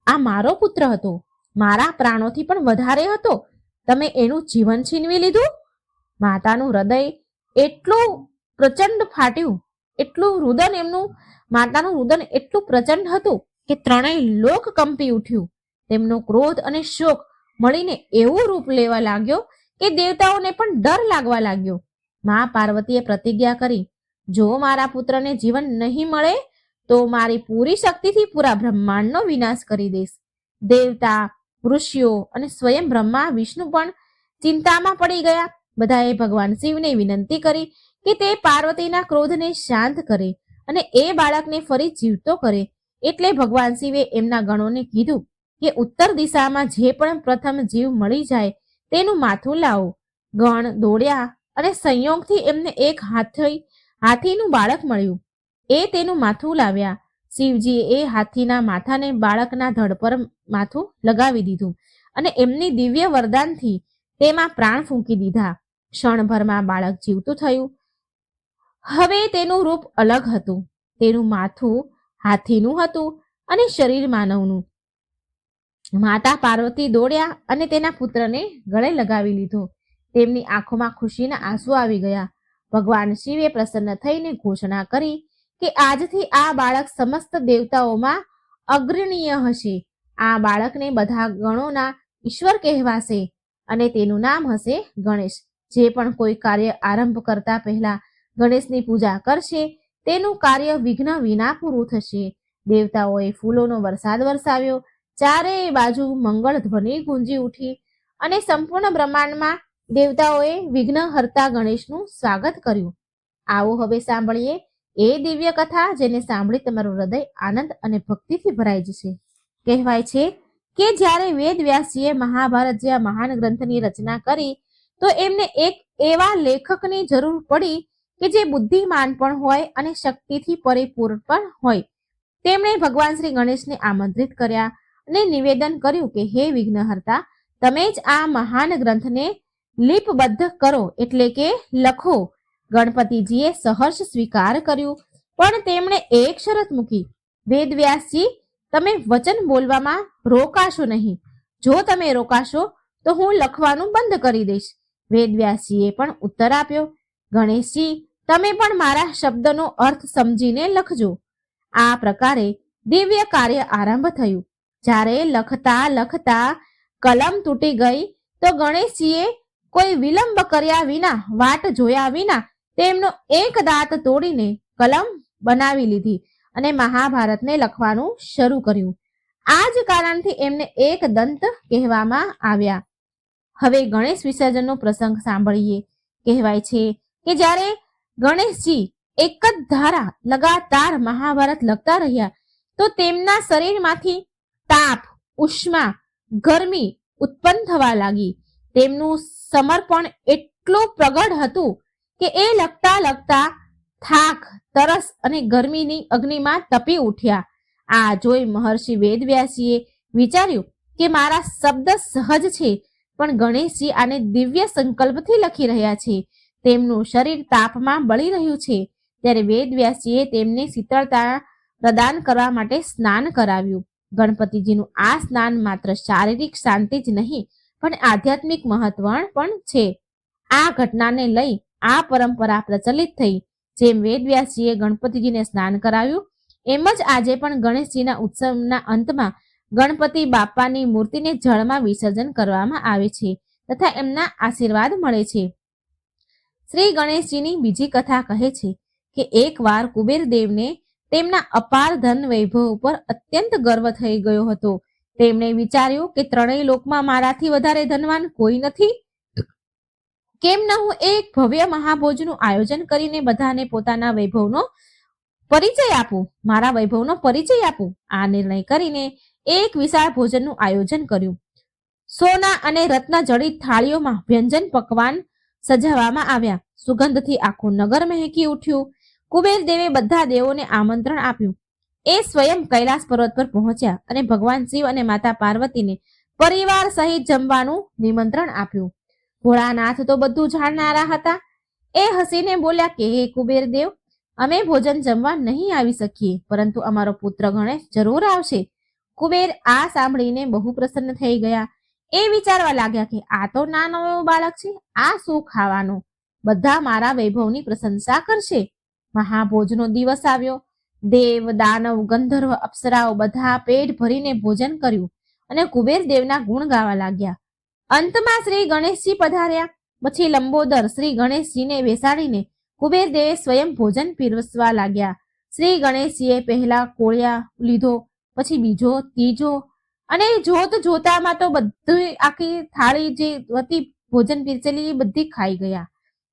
આ મારો પુત્ર હતો, મારા પ્રાણોથી પણ વધારે હતો. તમે એનું જીવન છીનવી લીધું. માતાનું હૃદય એટલું પ્રચંડ ફાટ્યું, માતાનું રુદન એટલું પ્રચંડ હતું કે ત્રણેય લોક કંપી ઉઠ્યું. તેમનો ક્રોધ અને શોક મળીને એવું રૂપ લેવા લાગ્યો કે દેવતાઓને પણ ડર લાગવા લાગ્યો. મા પાર્વતીએ પ્રતિજ્ઞા કરી, જો મારા પુત્રને જીવન નહીં મળે તો મારી પૂરી શક્તિથી પૂરા બ્રહ્માંડનો વિનાશ કરી દઈશ. દેવતા, ઋષિઓ અને સ્વયં બ્રહ્મા વિષ્ણુ પણ ચિંતામાં પડી ગયા. બધાએ ભગવાન શિવને વિનંતી કરી કે તે પાર્વતીના ક્રોધને શાંત કરે અને એ બાળકને ફરી જીવતો કરે. એટલે ભગવાન શિવે એમના ગણોને કીધું કે ઉત્તર દિશામાં જે પણ પ્રથમ જીવ મળી જાય તેનું માથું લાવો. ગણ દોડ્યા અને સંયોગથી એમને એક હાથીનું બાળક મળ્યું. એ તેનું માથું લાવ્યા. શિવજીએ એ હાથીના માથાને બાળકના ધડ પર માથું લગાવી દીધું અને એમની દિવ્ય વરદાનથી તેમાં પ્રાણ ફૂંકી દીધા. ક્ષણભરમાં બાળક જીવતું થયું. હવે તેનું રૂપ અલગ હતું. તેનું માથું હાથીનું હતું અને શરીર માનવનું. માતા પાર્વતી દોડ્યા અને તેના પુત્રને ગળે લગાવી લીધો. તેમની આંખોમાં ખુશીના આંસુ આવી ગયા. ભગવાન શિવે પ્રસન્ન થઈને ઘોષણા કરી કે આજથી આ બાળક સમસ્ત દેવતાઓમાં અગ્રણીય હશે. આ બાળકને બધા ગણોના ઈશ્વર કહેવાશે અને તેનું નામ હશે ગણેશ. જે પણ કોઈ કાર્ય આરંભ કરતા પહેલા ગણેશની પૂજા કરશે તેનું કાર્ય વિઘ્ન વિના પૂરું થશે. દેવતાઓએ ફૂલોનો વરસાદ વરસાવ્યો. ચારે બાજુ મંગળ ધ્વનિ ગુંજી ઉઠી અને સંપૂર્ણ બ્રહ્માંડમાં દેવતાઓએ વિઘ્ન હરતા ગણેશનું સ્વાગત કર્યું. આવો હવે સાંભળીએ એ દિવ્ય કથા જેને સાંભળી તમારું હૃદય આનંદ અને ભક્તિથી ભરાઈ જશે. કહેવાય છે કે જ્યારે વેદ વ્યાસજીએ મહાભારત જેવા મહાન ગ્રંથની રચના કરી તો એમને એક એવા લેખકની જરૂર પડી કે જે બુદ્ધિમાન પણ હોય અને શક્તિથી પરિપૂર્ણ પણ હોય. તેમણે ભગવાન શ્રી ગણેશને આમંત્રિત કર્યા અને નિવેદન કર્યું કે હે વિઘ્નહર્તા, તમે જ આ મહાન ગ્રંથને લિપિબદ્ધ કરો, એટલે કે લખો. ગણપતિજીએ સહર્ષ સ્વીકાર કર્યું, પણ તેમણે એક શરત મૂકી, વેદવ્યાસજી, તમે વચન બોલવામાં રોકાશો નહીં. જો તમે રોકાશો તો હું લખવાનું બંધ કરી દઈશ. વેદવ્યાસજીએ પણ ઉત્તર આપ્યો, ગણેશજી, તમે પણ મારા શબ્દનો અર્થ સમજીને લખજો. આ પ્રકારે દિવ્ય કાર્ય આરંભ થયું. જ્યારે લખતા લખતા કલમ તૂટી ગઈ તો ગણેશજીએ કોઈ વિલંબ કર્યા વિના, વાટ જોયા વિના તેમનો એક દાંત તોડીને કલમ બનાવી લીધી અને મહાભારતને લખવાનું શરૂ કર્યું. આ જ કારણથી એમને એક દંત કહેવામાં આવ્યા. હવે ગણેશ વિસર્જનનો પ્રસંગ સાંભળીએ. કહેવાય છે કે જ્યારે ગણેશજી એક જ ધારા લગાતાર મહાભારત લખતા રહ્યા તો તેમના શરીરમાંથી તાપ, ઉષ્મા, ગરમી ઉત્પન્ન થવા લાગી. તેમનું સમર્પણ એટલું પ્રગટ હતું કે એ લખતા લખતા થાક, તરસ અને ગરમીની અગ્નિમાં તપી ઉઠ્યા. આ જોઈ મહર્ષિ વેદવ્યાસીએ વિચાર્યું કે મારા શબ્દ સહજ છે, પણ ગણેશજી આને દિવ્ય સંકલ્પથી લખી રહ્યા છે. તેમનું શરીર તાપમાં બળી રહ્યું છે. ત્યારે વેદવ્યાસીએ તેમને શીતળતા પ્રદાન કરવા માટે સ્નાન કરાવ્યું. ગણપતિજીનું આ સ્નાન માત્ર શારીરિક શાંતિ જ નહીં પણ આધ્યાત્મિક મહત્વ પણ છે. આ ઘટનાને લઈ આ પરંપરા પ્રચલિત થઈ. જેમ વેદવ્યાસીએ ગણપતિજીને સ્નાન કરાવ્યું એમ જ આજે પણ ગણેશજીના ઉત્સવના અંતમાં ગણપતિ બાપાની મૂર્તિને જળમાં વિસર્જન કરવામાં આવે છે તથા એમના આશીર્વાદ મળે છે. શ્રી ગણેશજીની બીજી કથા કહે છે કે એકવાર કુબેરદેવને તેમના અપાર ધન વૈભવ ઉપર અત્યંત ગર્વ થઈ ગયો હતો. તેમણે વિચાર્યું કે ત્રણેય લોકમાં મારાથી વધારે ધનવાન કોઈ નથી. કેમ ન હું એક ભવ્ય મહાભોજનું આયોજન કરીને બધાને પોતાના વૈભવનો પરિચય આપું, મારા વૈભવનો પરિચય આપું. આ નિર્ણય કરીને એક વિશાળ ભોજનનું આયોજન કર્યું. સોના અને રત્ન જડિત થાળીઓમાં વ્યંજન પકવાન સજાવવામાં આવ્યા. સુગંધથી આખું નગર મહેકી ઉઠ્યું. કુબેરદેવે બધા દેવોને આમંત્રણ આપ્યું. એ સ્વયં કૈલાસ પર્વત પર પહોંચ્યા અને ભગવાન શિવ અને માતા પાર્વતીને પરિવાર સહિત જમવાનું નિમંત્રણ આપ્યું. ભોળાનાથ તો બધું જાણનારા હતા. એ હસીને બોલ્યા કે હે કુબેરદેવ, અમે ભોજન જમવા નહીં આવી શકીએ, પરંતુ અમારો પુત્ર ગણેશ જરૂર આવશે. કુબેર આ સાંભળીને બહુ પ્રસન્ન થઈ ગયા. એ વિચારવા લાગ્યા કે આ તો નાનો એવો બાળક છે, આ શું ખાવાનો? બધા મારા વૈભવની પ્રશંસા કરશે. મહાભોજનો દિવસ આવ્યો. દેવ, દાનવ, ગંધર્વ, અપ્સરાઓ બધા પેટ ભરીને ભોજન કર્યું અને કુબેર દેવના ગુણ ગાવા લાગ્યા. અંતમાં શ્રી ગણેશજી પધાર્યા. પછી લંબોદર શ્રી ગણેશજીને બેસાડીને કુબેરદેવે સ્વયં ભોજન પીરસવા લાગ્યા. શ્રી ગણેશજીએ પહેલા કોળિયા લીધો, પછી બીજો, ત્રીજો અને જોત જોતામાં તો બધી આખી થાળી જે હતી ભોજન પીરસેલી બધી ખાઈ ગયા.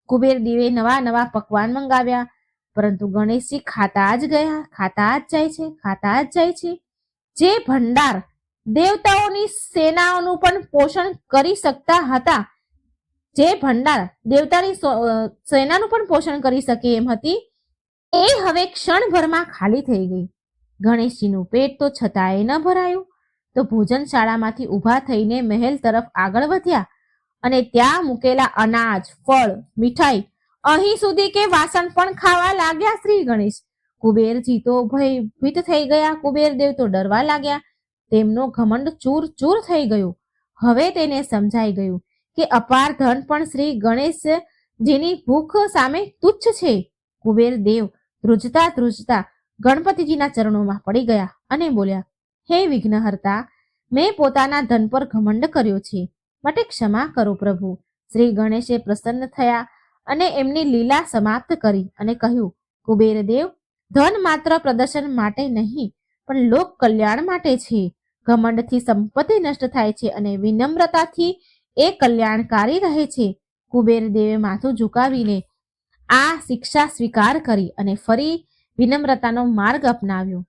કુબેરદેવે નવા નવા પકવાન મંગાવ્યા, પરંતુ ગણેશજી ખાતા જ ગયા, ખાતા જ જાય છે, ખાતા જ જાય છે. જે ભંડાર દેવતાઓની સેનાઓનું પણ પોષણ કરી શકતા હતા, જે ભંડાર દેવતાની સેનાનું પણ પોષણ કરી શકે એમ હતી, એ હવે ક્ષણભરમાં ખાલી થઈ ગઈ. ગણેશજીનું પેટ તો છતાંય ન ભરાયું, તો ભોજનશાળામાંથી ઊભા થઈને મહેલ તરફ આગળ વધ્યા અને ત્યાં મૂકેલા અનાજ, ફળ, મીઠાઈ, અહીં સુધી કે વાસણ પણ ખાવા લાગ્યા શ્રી ગણેશ. કુબેરજી તો ભયભીત થઈ ગયા. કુબેરદેવ તો ડરવા લાગ્યા. તેમનો ઘમંડ ચૂર ચૂર થઈ ગયો. હવે તેને સમજાઈ ગયું કે અપાર ધન પણ શ્રી ગણેશજીની ભૂખ સામે તુચ્છ છે. કુબેરદેવ ધ્રુજતા ધ્રુજતા ગણપતિજીના ચરણોમાં પડી ગયા અને બોલ્યા, હે વિઘ્નહર્તા, મેં પોતાના ધન પર ઘમંડ કર્યો છે, માટે ક્ષમા કરો પ્રભુ. શ્રી ગણેશે પ્રસન્ન થયા અને એમની લીલા સમાપ્ત કરી અને કહ્યું, કુબેરદેવ, ધન માત્ર પ્રદર્શન માટે નહીં પણ લોક કલ્યાણ માટે છે. ઘમંડથી સંપત્તિ નષ્ટ થાય છે અને વિનમ્રતાથી એ કલ્યાણકારી રહે છે. કુબેરદેવે માથું ઝુકાવીને આ શિક્ષા સ્વીકાર કરી અને ફરી વિનમ્રતાનો માર્ગ અપનાવ્યો.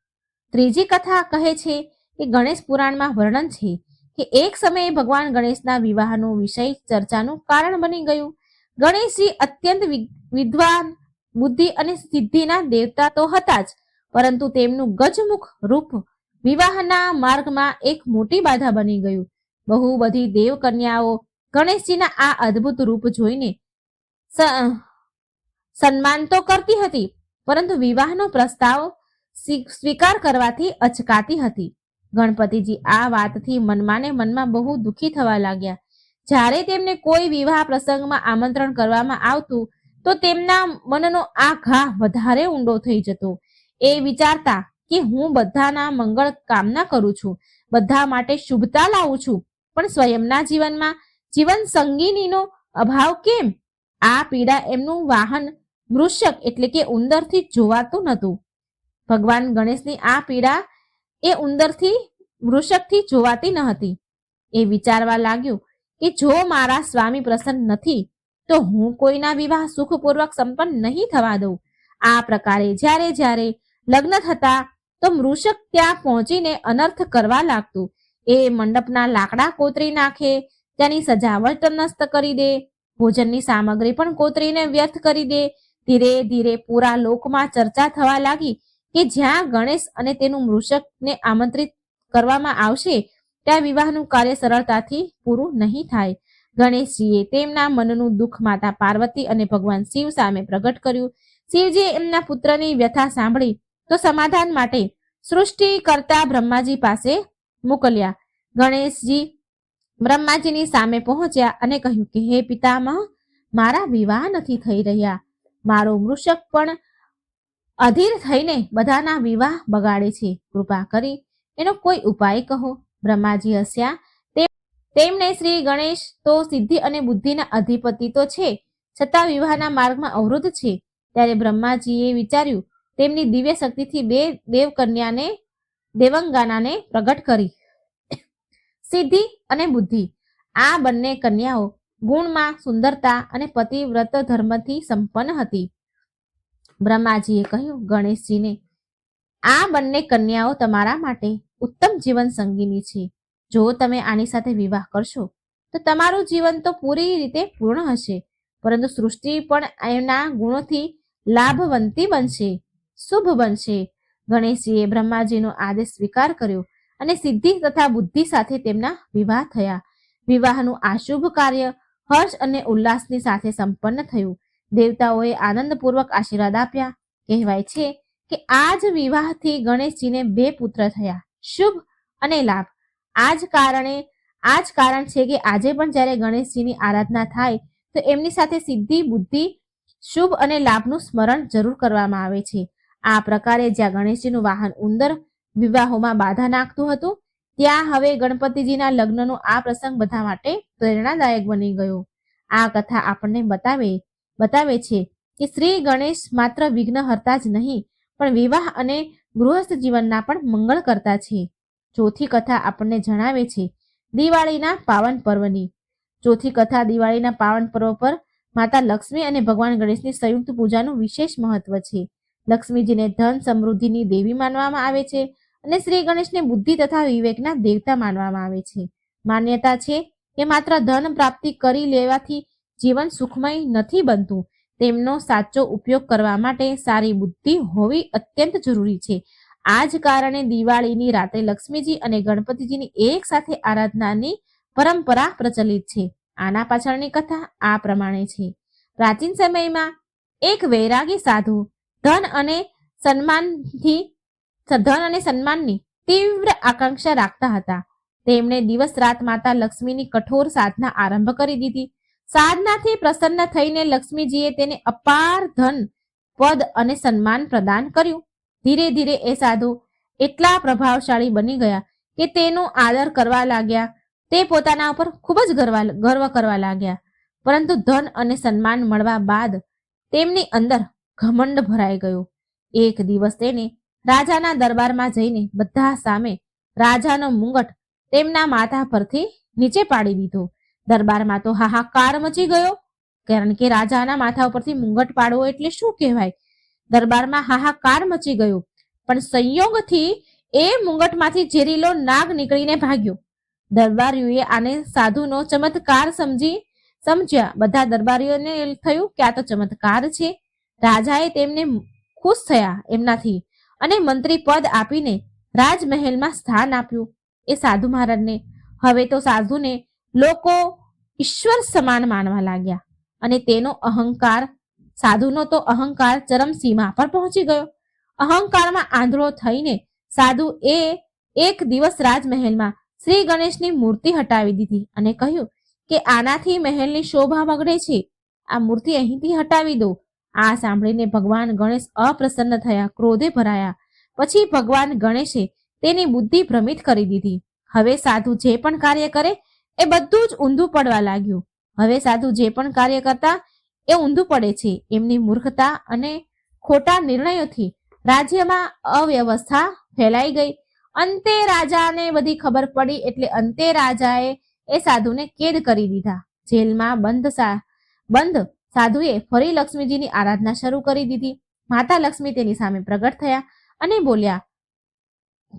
ત્રીજી કથા કહે છે કે ગણેશ પુરાણમાં વર્ણન છે કે એક સમયે ભગવાન ગણેશના વિવાહનો વિષય ચર્ચાનું કારણ બની ગયું. ગણેશજી અત્યંત વિદ્વાન, બુદ્ધિ અને સિદ્ધિના દેવતા તો હતા જ, પરંતુ તેમનું ગજમુખ રૂપ વિવાહના માર્ગમાં એક મોટી બાધા બની ગયું. બહુ બધી દેવ કન્યાઓ ગણેશજીના આ અદ્ભુત રૂપ જોઈને સન્માન તો કરતી હતી, પરંતુ વિવાહનો પ્રસ્તાવ સ્વીકાર કરવાથી અચકાતી હતી. ગણપતિજી આ વાતથી મનમાં ને મનમાં બહુ દુઃખી થવા લાગ્યા. જ્યારે તેમને કોઈ વિવાહ પ્રસંગમાં આમંત્રણ કરવામાં આવતું તો તેમના મનનો આ ઘા વધારે ઊંડો થઈ જતો. એ વિચારતા કે હું બધાના મંગળ કામના કરું છું, બધા માટે શુભતા લાવું છું, પણ સ્વયંના જીવનમાં જીવન સંગીનીનો અભાવ કેમ? આ પીડા એમનું વાહન મૃષક એટલે કે ઉંદરથી જોવાતું નહોતું. ભગવાન ગણેશની આ પીડા એ ઉંદરથી મૃષકથી જોવાતી ન હતી. એ વિચારવા લાગ્યું કે જો મારા સ્વામી પ્રસન્ન નથી તો હું કોઈના વિવાહ સુખપૂર્વક સંપન્ન નહીં થવા દઉં. આ પ્રકારે જ્યારે જ્યારે લગ્ન થતા તો મૃષક ત્યાં પહોંચીને અનર્થ કરવા લાગતું. એ મંડપના લાકડા કોતરી નાખે, ત્યાંની સજાવટ નષ્ટ કરી દે, ભોજનની સામગ્રી પણ કોતરીને વ્યર્થ કરી દે. ધીરે ધીરે પૂરા લોકમાં ચર્ચા થવા લાગી કે જ્યાં ગણેશ અને તેનું મૃષકને આમંત્રિત કરવામાં આવશે ત્યાં વિવાહનું કાર્ય સરળતાથી પૂરું નહીં થાય. ગણેશજીએ તેમના મનનું દુઃખ માતા પાર્વતી અને ભગવાન શિવ સામે પ્રગટ કર્યું. શિવજીએ એમના પુત્રની વ્યથા સાંભળી તો સમાધાન માટે સૃષ્ટિ કરતા બ્રહ્માજી પાસે મોકલ્યા. ગણેશજી બ્રહ્માજીની સામે પહોંચ્યા અને કહ્યું કે હે પિતામહ, મારા વિવાહ નથી થઈ રહ્યા. મારો મૃષક પણ અધીર થઈને બધાના વિવાહ બગાડે છે. કૃપા કરી એનો કોઈ ઉપાય કહો. બ્રહ્માજી હસ્યા. તેમણે શ્રી ગણેશ તો સિદ્ધિ અને બુદ્ધિના અધિપતિ તો છે, છતાં વિવાહના માર્ગમાં અવરોધ છે. ત્યારે બ્રહ્માજીએ વિચાર્યું, તેમની દિવ્ય શક્તિથી બે દેવકન્યાને દેવંગાનાને પ્રગટ કરી. સિદ્ધિ અને બુદ્ધિ આ બંને કન્યાઓ ગુણમાં સુંદરતા અને પતિવ્રત ધર્મથી સંપન્ન હતી. બ્રહ્માજીએ કહ્યું ગણેશજીને, આ બંને કન્યાઓ તમારા માટે ઉત્તમ જીવન સંગીની છે. જો તમે આની સાથે વિવાહ કરશો તો તમારું જીવન તો પૂરી રીતે પૂર્ણ હશે, પરંતુ સૃષ્ટિ પણ એના ગુણોથી લાભવંતી બનશે, શુભ બનશે. ગણેશજીએ બ્રહ્માજીનો આદેશ સ્વીકાર કર્યો અને સિદ્ધિ તથા બુદ્ધિ સાથે તેમના વિવાહ થયા. વિવાહનું આ શુભ કાર્ય હર્ષ અને ઉલ્લાસની સાથે સંપન્ન થયું. દેવતાઓએ આનંદપૂર્વક આશીર્વાદ આપ્યા. કહેવાય છે કે આ જ વિવાહથી ગણેશજીને 2 પુત્ર થયા, શુભ અને લાભ. આ જ કારણ છે કે આજે પણ જ્યારે ગણેશજીની આરાધના થાય તો એમની સાથે સિદ્ધિ, બુદ્ધિ, શુભ અને લાભનું સ્મરણ જરૂર કરવામાં આવે છે. આ પ્રકારે જ્યાં ગણેશજીનું વાહન ઉંદર વિવાહોમાં બાધા નાખતું હતું, ત્યાં હવે ગણપતિજીના લગ્નનો આ પ્રસંગ બધા માટે પ્રેરણાદાયક બની ગયો. આ કથા આપણને બતાવે છે કે શ્રી ગણેશ માત્ર વિઘ્નહર્તા જ નહીં પણ વિવાહ અને ગૃહસ્થ જીવનના પણ મંગળ કરતા છે. ચોથી કથા આપણને જણાવે છે દિવાળીના પાવન પર્વની. ચોથી કથા દિવાળીના પાવન પર્વ પર માતા લક્ષ્મી અને ભગવાન ગણેશની સંયુક્ત પૂજાનું વિશેષ મહત્વ છે. લક્ષ્મીજીને ધન સમૃદ્ધિની દેવી માનવામાં આવે છે અને શ્રી ગણેશને બુદ્ધિ તથા વિવેકના દેવતા માનવામાં આવે છે. માન્યતા છે કે માત્ર ધન પ્રાપ્તિ કરી લેવાથી જીવન સુખમય નથી બનતું. તેમનો સાચો ઉપયોગ કરવા માટે સારી બુદ્ધિ હોવી અત્યંત જરૂરી છે. આ જ કારણે દિવાળીની રાતે લક્ષ્મીજી અને ગણપતિજીની એક સાથે આરાધનાની પરંપરા પ્રચલિત છે. આના પાછળની કથા આ પ્રમાણે છે. પ્રાચીન સમયમાં એક વૈરાગી સાધુ ધન અને સન્માનની તીવ્ર આકાંક્ષા રાખતા હતા. તેમણે દિવસ રાત માતા લક્ષ્મીની કઠોર સાધના આરંભ કરી દીધી. સાધનાથી પ્રસન્ન થઈને લક્ષ્મીજીએ તેને અપાર ધન, પદ અને સન્માન પ્રદાન કર્યું. ધીરે ધીરે એ સાધુ એટલા પ્રભાવશાળી બની ગયા કે તેનો આદર કરવા લાગ્યા. તે પોતાના ઉપર ખૂબ જ ગર્વ કરવા લાગ્યા. પરંતુ ધન અને સન્માન મળવા બાદ તેમની અંદર ઘમંડ ભરાઈ ગયો. એક દિવસ તેને રાજાના દરબારમાં જઈને બધા સામે રાજાનો મુંગટ તેમના માથા પરથી નીચે પાડી દીધો. દરબારમાં તો હાહાકાર મચી ગયો, કારણ કે રાજાના માથા ઉપરથી મુંગટ પાડવો એટલે શું કહેવાય. દરબારમાં હાહાકાર મચી ગયો, પણ સંયોગથી એ મુંગટમાંથી ઝેરીલો નાગ નીકળીને ભાગ્યો. દરબારીઓએ આને સાધુનો ચમત્કાર સમજ્યા. બધા દરબારીઓને થયું કે આ તો ચમત્કાર છે. રાજાએ તેમને ખુશ થયા એમનાથી અને મંત્રી પદ આપીને રાજમહેલમાં સ્થાન આપ્યું એ સાધુ મહારાજને. હવે તો સાધુને લોકો ઈશ્વર સમાન માનવા લાગ્યા અને સાધુનો તો અહંકાર ચરમસીમા પર પહોંચી ગયો. અહંકારમાં આંધળો થઈને સાધુ એક દિવસ રાજમહેલમાં શ્રી ગણેશની મૂર્તિ હટાવી દીધી અને કહ્યું કે આનાથી મહેલની શોભા બગડે છે, આ મૂર્તિ અહીંથી હટાવી દો. આ સાંભળીને ભગવાન ગણેશ અપ્રસન્ન થયા, ક્રોધે ભરાયા. પછી ભગવાન ગણેશે તેની બુદ્ધિ ભ્રમિત કરી દીધી. હવે સાધુ જે પણ કાર્ય કરે એ બધું જ ઊંધું પડવા લાગ્યું. હવે સાધુ જે પણ કાર્ય કરતા એ ઊંધું પડે છે. એમની મૂર્ખતા અને ખોટા નિર્ણયોથી રાજ્યમાં અવ્યવસ્થા ફેલાઈ ગઈ. અંતે રાજાને બધી ખબર પડી એટલે અંતે રાજાએ એ સાધુને કેદ કરી દીધા. જેલમાં બંધ સાધુએ ફરી લક્ષ્મીજીની આરાધના શરૂ કરી દીધી. માતા લક્ષ્મી તેની સામે પ્રગટ થયા અને બોલ્યા,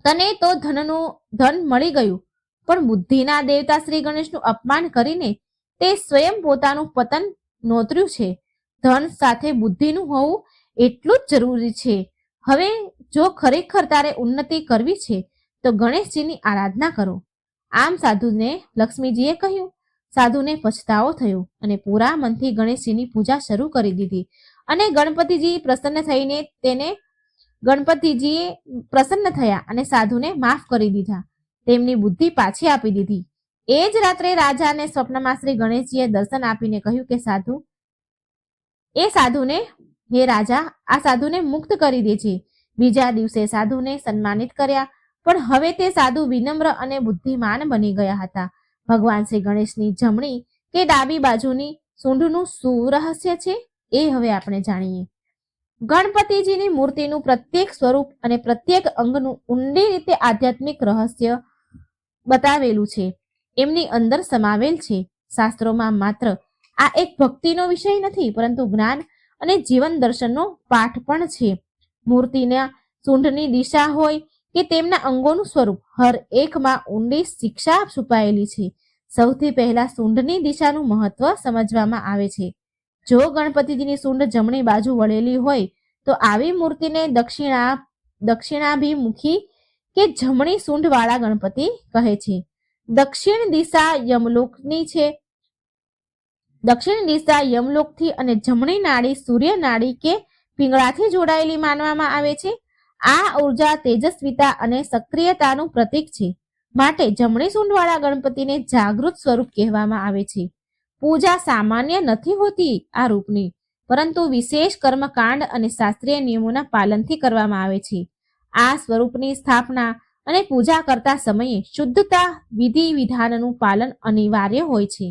તને તો ધન મળી ગયું, પણ બુદ્ધિના દેવતા શ્રી ગણેશનું અપમાન કરીને તે સ્વયં પોતાનું પતન નોતર્યું છે. ધન સાથે બુદ્ધિનું હોવું એટલું જ જરૂરી છે. હવે જો ખરેખર તારે ઉન્નતિ કરવી છે તો ગણેશજીની આરાધના કરો. આમ સાધુને લક્ષ્મીજીએ કહ્યું. સાધુને પછતાવો થયો અને પૂરા મનથી ગણેશજીની પૂજા શરૂ કરી દીધી અને ગણપતિજી પ્રસન્ન થયા અને સાધુને માફ કરી દીધા. તેમની બુદ્ધિ પાછી આપી દીધી. એ જ રાત્રે રાજાને સ્વપ્નમાં શ્રી ગણેશજીએ દર્શન આપીને કહ્યું કે હે રાજા, આ સાધુને મુક્ત કરી દે છે. બીજા દિવસે સાધુને સન્માનિત કર્યા, પણ હવે તે સાધુ વિનમ્ર અને બુદ્ધિમાન બની ગયા હતા. ભગવાન શ્રી ગણેશની જમણી કે ડાબી બાજુની સૂંઢનું શું રહસ્ય છે એ હવે આપણે જાણીએ. ગણપતિજીની મૂર્તિનું પ્રત્યેક સ્વરૂપ અને પ્રત્યેક અંગનું ઊંડી રીતે આધ્યાત્મિક રહસ્ય બતાવેલું છે, એમની અંદર સમાવેલ છે. શાસ્ત્રોમાં માત્ર આ એક ભક્તિનો વિષય નથી, પરંતુ જ્ઞાન અને જીવન દર્શનનો પાઠ પણ છે. મૂર્તિના સૂંઢની દિશા હોય કે તેમના અંગોનું સ્વરૂપ, હર એકમાં ઊંડી શિક્ષા છુપાયેલી છે. સૌથી પહેલા સૂંઢની દિશાનું મહત્વ સમજવામાં આવે છે. જો ગણપતિજીની સૂંઢ જમણી બાજુ વળેલી હોય તો આવી મૂર્તિને દક્ષિણાભિમુખી કે જમણી સૂંઢ વાળા ગણપતિ કહે છે. દક્ષિણ દિશા યમલોકથી અને જમણી નાડી સૂર્ય નાડી કે પિંગળાથી જોડાયેલી માનવામાં આવે છે. આ ઉર્જા તેજસ્વીતા અને સક્રિયતાનું પ્રતીક છે. માટે જમણી સૂંઢવાળા ગણપતિને જાગૃત સ્વરૂપ કહેવામાં આવે છે. પૂજા સામાન્ય નથી હોતી આ રૂપની, પરંતુ વિશેષ કર્મકાંડ અને શાસ્ત્રીય નિયમોના પાલનથી કરવામાં આવે છે. આ સ્વરૂપની સ્થાપના અને પૂજા કરતા સમયે શુદ્ધતા વિધિ વિધાનનું પાલન અનિવાર્ય હોય છે.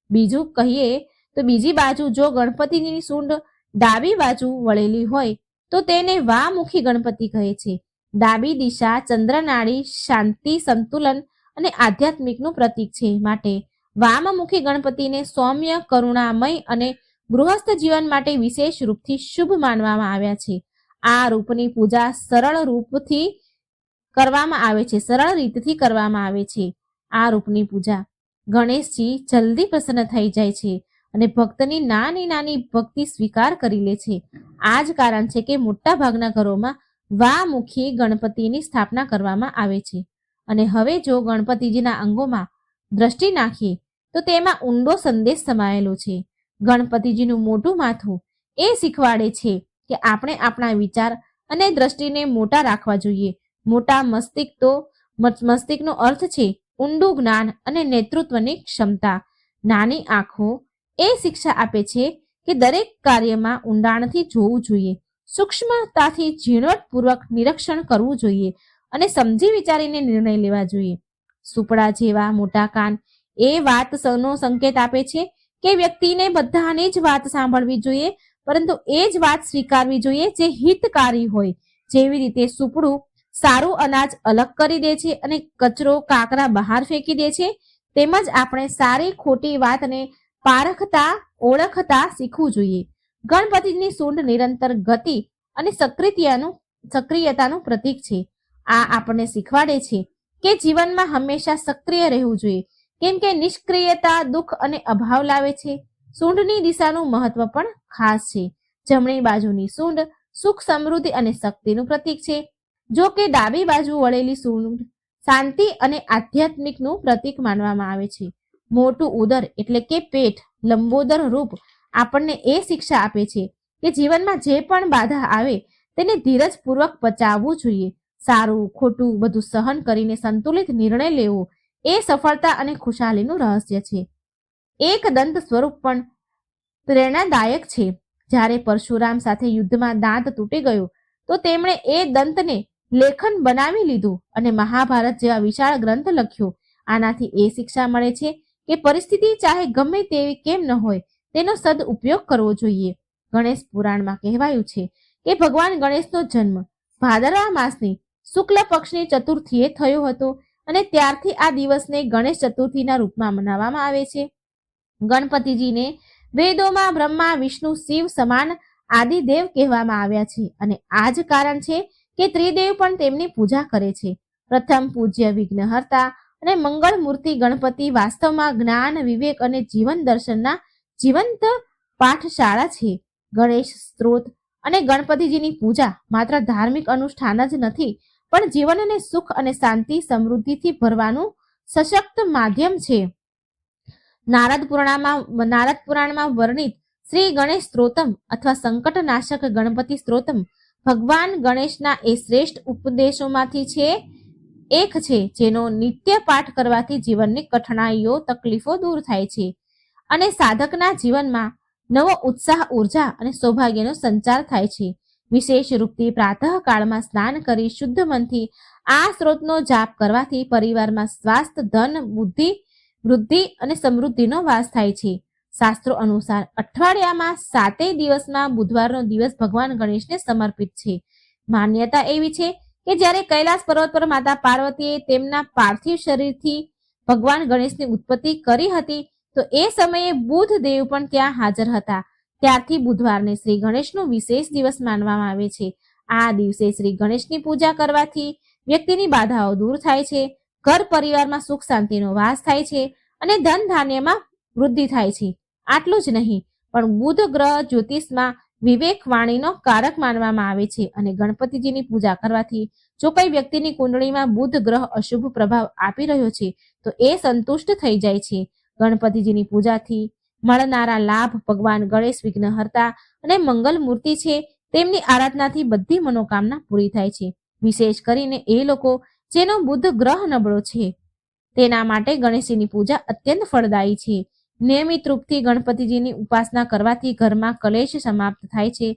બીજું કહીએ તો બીજી બાજુ જો ગણપતિની સૂંઢ ડાબી બાજુ વળેલી હોય તો તેને વામુખી ગણપતિ કહે છે. ડાબી દિશા ચંદ્રનાળી, શાંતિ, સંતુલન અને આધ્યાત્મિકનું પ્રતીક છે. માટે વામમુખી ગણપતિને સૌમ્ય, કરુણામય અને ગૃહસ્થ જીવન માટે વિશેષ રૂપથી શુભ માનવામાં આવ્યા છે. આ રૂપની પૂજા સરળ રીતથી કરવામાં આવે છે. આ રૂપની પૂજા ગણેશજી જલ્દી પ્રસન્ન થઈ જાય છે અને ભક્તની નાની નાની ભક્તિ સ્વીકાર કરી લે છે. આ જ કારણ છે કે મોટા ભાગના ઘરોમાં વામુખી ગણપતિની સ્થાપના કરવામાં આવે છે. અને હવે જો ગણપતિજીના અંગોમાં દ્રષ્ટિ નાખીએ તો તેમાં ઊંડો સંદેશ સમાયેલો છે. ગણપતિજીનું મોટું માથું એ શીખવાડે છે કે આપણે આપણા વિચાર અને દ્રષ્ટિને મોટા રાખવા જોઈએ. મોટા મસ્તિષ્કનો અર્થ છે ઊંડું જ્ઞાન અને નેતૃત્વની ક્ષમતા. નાની આંખો એ શિક્ષા આપે છે કે દરેક કાર્યમાં ઊંડાણથી જોવું જોઈએ, સૂક્ષ્મતાથી ઝીણવટપૂર્વક નિરીક્ષણ કરવું જોઈએ અને સમજી વિચારીને નિર્ણય લેવા જોઈએ. સુપડા જેવા મોટા કાન એ વાતનો સંકેત આપે છે કે વ્યક્તિને બધાની જ વાત સાંભળવી જોઈએ, પરંતુ એ જ વાત સ્વીકારવી જોઈએ જે હિતકારી હોય. જેવી રીતે સુપડું સારું અનાજ અલગ કરી દે છે અને કચરો કાકરા બહાર ફેંકી દે છે, તેમજ આપણે સારી ખોટી વાતને ઓળખતા શીખવું જોઈએ. ગણપતિની સૂંઢ નિરંતર ગતિ અને સક્રિયતાનું પ્રતીક છે. આ આપણને શીખવાડે છે કે જીવનમાં હંમેશા સક્રિય રહેવું જોઈએ, કેમ કે નિષ્ક્રિયતા દુઃખ અને અભાવ લાવે છે. સૂંઢની દિશાનું મહત્વ પણ ખાસ છે. જમણી બાજુની સૂંઢ સુખ, સમૃદ્ધિ અને શક્તિનું પ્રતીક છે. જો કે ડાબી બાજુ વળેલી સૂંઢ શાંતિ અને આધ્યાત્મિકનું પ્રતીક માનવામાં આવે છે. મોટું ઉદર એટલે કે પેટ, લંબોદર રૂપ આપણને એ શિક્ષા આપે છે કે જીવનમાં જે પણ બાધા આવે તેને ધીરજપૂર્વક પચાવવું જોઈએ. સારું ખોટું બધું સહન કરીને સંતુલિત નિર્ણય લેવો એ સફળતા અને ખુશાલીનું રહસ્ય છે. એક દંત સ્વરૂપ પણ પ્રેરણાદાયક છે. જ્યારે પરશુરામ સાથે યુદ્ધમાં દાંત તૂટી ગયો તો તેમણે એ દંતને લેખન બનાવી લીધું અને મહાભારત જેવા વિશાળ ગ્રંથ લખ્યો. આનાથી એ શિક્ષા મળે છે કે પરિસ્થિતિ ચાહે ગમે તેવી કેમ ન હોય તેનો સદ ઉપયોગ કરવો જોઈએ. ગણેશ પુરાણમાં કહેવાયું છે કે ભગવાન ગણેશનો જન્મ ભાદરવા માસની શુક્લ પક્ષની ચતુર્થીએ થયો હતો અને ત્યારથી આ દિવસને ગણેશ ચતુર્થીના રૂપમાં મનાવવામાં આવે છે. ગણપતિજીને વેદોમાં બ્રહ્મા, વિષ્ણુ, શિવ સમાન આદિદેવ કહેવામાં આવ્યા છે અને આ જ કારણ છે કે ત્રિદેવ પણ તેમની પૂજા કરે છે. પ્રથમ પૂજ્ય વિઘ્નહર્તા અને મંગળ મૂર્તિ ગણપતિ વાસ્તવમાં જ્ઞાન, વિવેક અને જીવન દર્શનના જીવંત પાઠશાળા છે. ગણેશ સ્ત્રોત અને ગણપતિજીની પૂજા માત્ર ધાર્મિક અનુષ્ઠાન જ નથી, પણ જીવનને સુખ અને શાંતિ, સમૃદ્ધિથી ભરવાનું સશક્ત માધ્યમ છે. નારદ પુરાણમાં વર્ણિત શ્રી ગણેશ સ્ત્રોતમ અથવા સંકટનાશક ગણપતિ સ્ત્રોતમ ભગવાન ગણેશના એ શ્રેષ્ઠ ઉપદેશોમાંથી એક છે, જેનો નિત્ય પાઠ કરવાથી જીવનની કઠણાઈઓ, તકલીફો દૂર થાય છે અને સાધકના જીવનમાં નવો ઉત્સાહ, ઉર્જા અને સૌભાગ્યનો સંચાર થાય છે. વિશેષ રૂપથી પ્રાતઃકાળમાં સ્નાન કરી શુદ્ધ મનથી આ સ્ત્રોતનો જાપ કરવાથી પરિવારમાં સ્વાસ્થ્ય, ધન, બુદ્ધિ, વૃદ્ધિ અને સમૃદ્ધિનો વાસ થાય છે. શાસ્ત્રો અનુસાર અઠવાડિયામાં 7 દિવસમાં બુધવારનો દિવસ ભગવાન ગણેશને સમર્પિત છે. માન્યતા એવી છે કે જ્યારે કૈલાસ પર્વત પર માતા પાર્વતીએ તેમના પાર્થિવ શરીરથી ભગવાન ગણેશની ઉત્પત્તિ કરી હતી, તો એ સમયે બુધ દેવ પણ ત્યાં હાજર હતા. ત્યારથી બુધવારને શ્રી ગણેશનો વિશેષ દિવસ માનવામાં આવે છે. આ દિવસે શ્રી ગણેશની પૂજા કરવાથી વ્યક્તિની બાધાઓ દૂર થાય છે, ઘર પરિવારમાં સુખ શાંતિનો વાસ થાય છે અને ધન ધાન્યમાં વૃદ્ધિ થાય છે. આટલું જ નહીં, પણ બુધ ગ્રહ જ્યોતિષમાં વિવેક વાણીનો કારક માનવામાં આવે છે અને ગણપતિજીની પૂજા કરવાથી જો કોઈ વ્યક્તિની કુંડળીમાં બુધ ગ્રહ અશુભ પ્રભાવ આપી રહ્યો છે તો એ સંતુષ્ટ થઈ જાય છે. ગણપતિજીની પૂજાથી મળનારા લાભ ભગવાન ગણેશ વિઘ્નહર્તા અને મંગલ મૂર્તિ છે. તેમની આરાધનાથી બધી મનોકામના પૂરી થાય છે. વિશેષ કરીને એ લોકો જેનો બુધ ગ્રહ નબળો છે તેના માટે ગણેશજીની પૂજા અત્યંત ફળદાયી છે. નિયમિત રૂપથી ગણપતિજીની ઉપાસના કરવાથી ઘરમાં કલેશ સમાપ્ત થાય છે,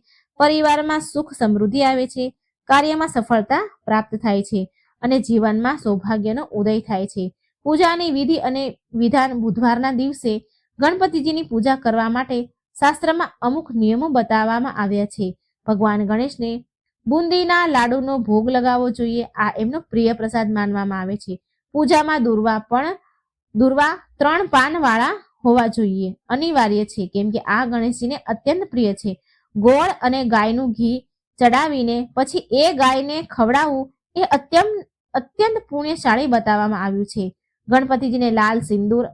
પરિવારમાં સુખ સમૃદ્ધિ આવે છે, કાર્યમાં સફળતા પ્રાપ્ત થાય છે અને જીવનમાં સૌભાગ્યનો ઉદય થાય છે. પૂજાની વિધિ અને વિધાન બુધવારના દિવસે ગણપતિજીની પૂજા કરવા માટે શાસ્ત્રમાં અમુક નિયમો બતાવવામાં આવ્યા છે. ભગવાન ગણેશને બુંદીના લાડુનો ભોગ લગાવવો જોઈએ. આ એમનો પ્રિય પ્રસાદ માનવામાં આવે છે. પૂજામાં દુર્વા 3 પાનવાળા હોવા જોઈએ, અનિવાર્ય છે, કેમ કે આ ગણેશજીને અત્યંત પ્રિય છે. ગોળ અને ગાયનું ઘી ચડાવીને પછી એ ગાયને ખવડાવવું એ અત્યંત પુણ્યશાળી બતાવવામાં આવ્યું છે. ગણપતિજીને લાલ સિંદૂર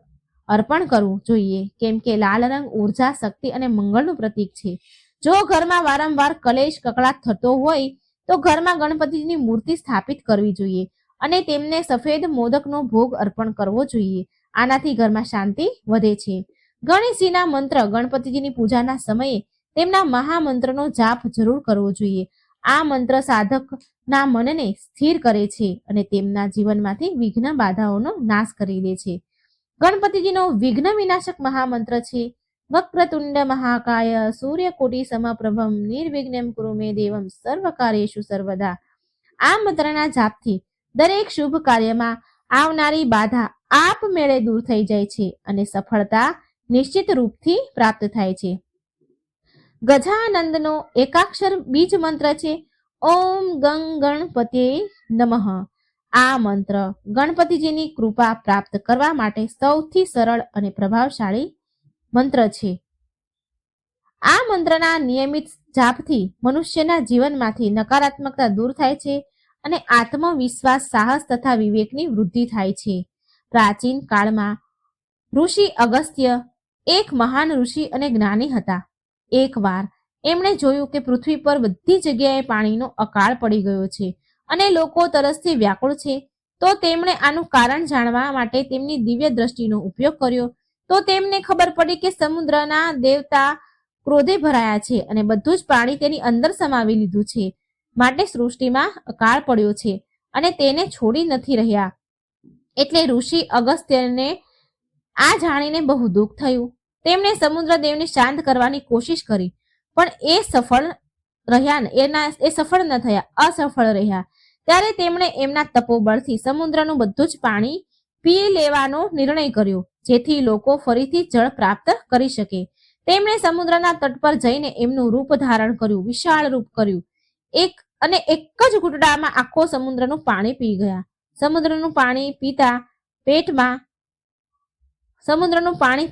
અર્પણ કરવું જોઈએ, કેમ કે લાલ રંગ ઉર્જા, શક્તિ અને મંગળનું પ્રતીક છે. જો ઘરમાં વારંવાર કલેશ, કકળાટ થતો હોય તો ઘરમાં ગણપતિજીની મૂર્તિ સ્થાપિત કરવી જોઈએ અને તેમને સફેદ મોદકનો ભોગ અર્પણ કરવો જોઈએ. આનાથી ઘરમાં શાંતિ વધે છે. ગણેશજીના મંત્ર ગણપતિજીની પૂજાના સમયે તેમના મહામંત્રનો જાપ જરૂર કરવો જોઈએ. આ મંત્ર સાધકના મનને સ્થિર કરે છે અને તેમના જીવનમાંથી વિઘ્ન બાધાઓનો નાશ કરી દે છે. ગણપતિજીનો વિઘ્ન વિનાશક મહામંત્ર છે વક્રતુંડ મહાકાય સૂર્યકોટિ સમપ્રભમ નિર્વિઘ્નમ કુરુ મે દેવમ સર્વકાર્યેષુ સર્વદા. આ મંત્રના જાપથી દરેક શુભ કાર્યમાં આવનારી બાધા આપમેળે દૂર થઈ જાય છે અને સફળતા નિશ્ચિત રૂપથી પ્રાપ્ત થાય છે. ગજાનંદનો એકાક્ષર બીજ મંત્ર છે ઓમ ગંગ ગણપતિએ નમઃ. આ મંત્ર ગણપતિજીની કૃપા પ્રાપ્ત કરવા માટે સૌથી સરળ અને પ્રભાવશાળી મંત્ર છે. આ મંત્રના નિયમિત જાપથી મનુષ્યના જીવનમાંથી નકારાત્મકતા દૂર થાય છે અને આત્મવિશ્વાસ, સાહસ તથા વિવેકની વૃદ્ધિ થાય છે. પ્રાચીન કાળમાં ઋષિ અગસ્ત્ય એક મહાન ઋષિ અને જ્ઞાની હતા. એકવાર એમણે જોયું કે પૃથ્વી પર બધી જગ્યાએ પાણીનો અકાળ પડી ગયો છે અને લોકો તરસથી વ્યાકુળ છે. તો તેમણે આનું કારણ જાણવા માટે તેમની દિવ્ય દ્રષ્ટિનો ઉપયોગ કર્યો. તો તેમને ખબર પડી કે સમુદ્રના દેવતા ક્રોધે ભરાયા છે અને બધું જ પાણી તેની અંદર સમાવી લીધું છે, માટે સૃષ્ટિમાં અકાળ પડ્યો છે અને તેને છોડી નથી રહ્યા. એટલે ઋષિ અગસ્ત્યને આ જાણીને બહુ દુઃખ થયું. તેમણે સમુદ્ર દેવને શાંત કરવાની કોશિશ કરી, પણ એ સફળ ન થયા, અસફળ રહ્યા. ત્યારે તેમણે એમના તપોબળથી સમુદ્રનું બધું જ પાણી પી લેવાનો નિર્ણય કર્યો, જેથી લોકો ફરીથી જળ પ્રાપ્ત કરી શકે. તેમણે સમુદ્રના તટ પર જઈને એમનું રૂપ ધારણ કર્યું, વિશાળ રૂપ કર્યું. એક જ ઘૂંટડામાં આખો સમુદ્રનું પાણી પી ગયા. સમુદ્રનું પાણી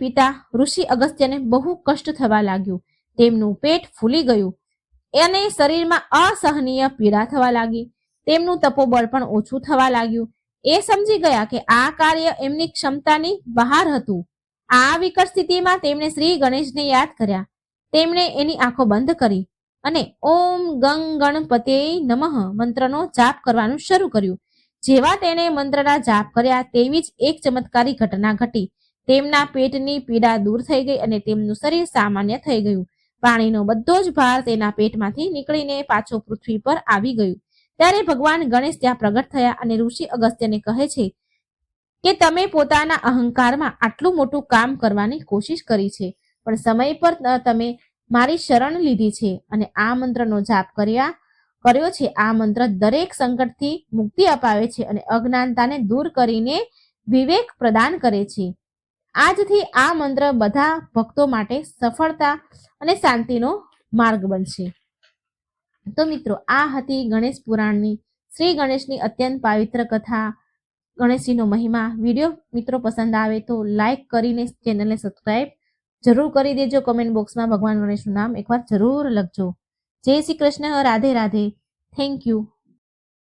પીતા ઋષિ અગસ્ત્યને બહુ કષ્ટ થવા લાગ્યું. તેમનું પેટ ફૂલી ગયું અને શરીરમાં અસહનીય પીડા થવા લાગી. તેમનું તપોબળ પણ ઓછું થવા લાગ્યું. એ સમજી ગયા કે આ કાર્ય એમની ક્ષમતાની બહાર હતું. આ વિકટ સ્થિતિમાં તેમણે શ્રી ગણેશને યાદ કર્યા. તેમણે એની આંખો બંધ કરી અને ઓમ ગંગ ગણપતે નમઃ મંત્રનો જાપ કરવાનું શરૂ કર્યું. જેવા તેણે મંત્રના જાપ કર્યા તેવી જ એક ચમત્કારી ઘટના ઘટી. તેમના પેટની પીડા દૂર થઈ ગઈ અને તેમનું શરીર સામાન્ય થઈ ગયું. પાણીનો બધો જ ભાર તેના પેટમાંથી નીકળીને પાછો પૃથ્વી પર આવી ગયું. ત્યારે ભગવાન ગણેશ ત્યાં પ્રગટ થયા અને ઋષિ અગસ્ત્યને કહે છે કે તમે પોતાના અહંકારમાં આટલું મોટું કામ કરવાની કોશિશ કરી છે, પણ સમય પર તમે મારી શરણ લીધી છે અને આ મંત્રનો જાપ કર્યો છે. આ મંત્ર દરેક સંકટથી મુક્તિ અપાવે છે અને અજ્ઞાનતાને દૂર કરીને વિવેક પ્રદાન કરે છે. આજથી આ મંત્ર બધા ભક્તો માટે સફળતા અને શાંતિનો માર્ગ બનશે. તો મિત્રો, આ હતી ગણેશ પુરાણની શ્રી ગણેશની અત્યંત પવિત્ર કથા, ગણેશજીનો મહિમા. વિડીયો મિત્રો પસંદ આવે તો લાઈક કરીને ચેનલને સબસ્ક્રાઈબ જરૂર કરી દેજો. કમેન્ટ બોક્સમાં ભગવાન ગણેશનું નામ એકવાર જરૂર લખજો. જય શ્રી કૃષ્ણ. રાધે રાધે. Thank you.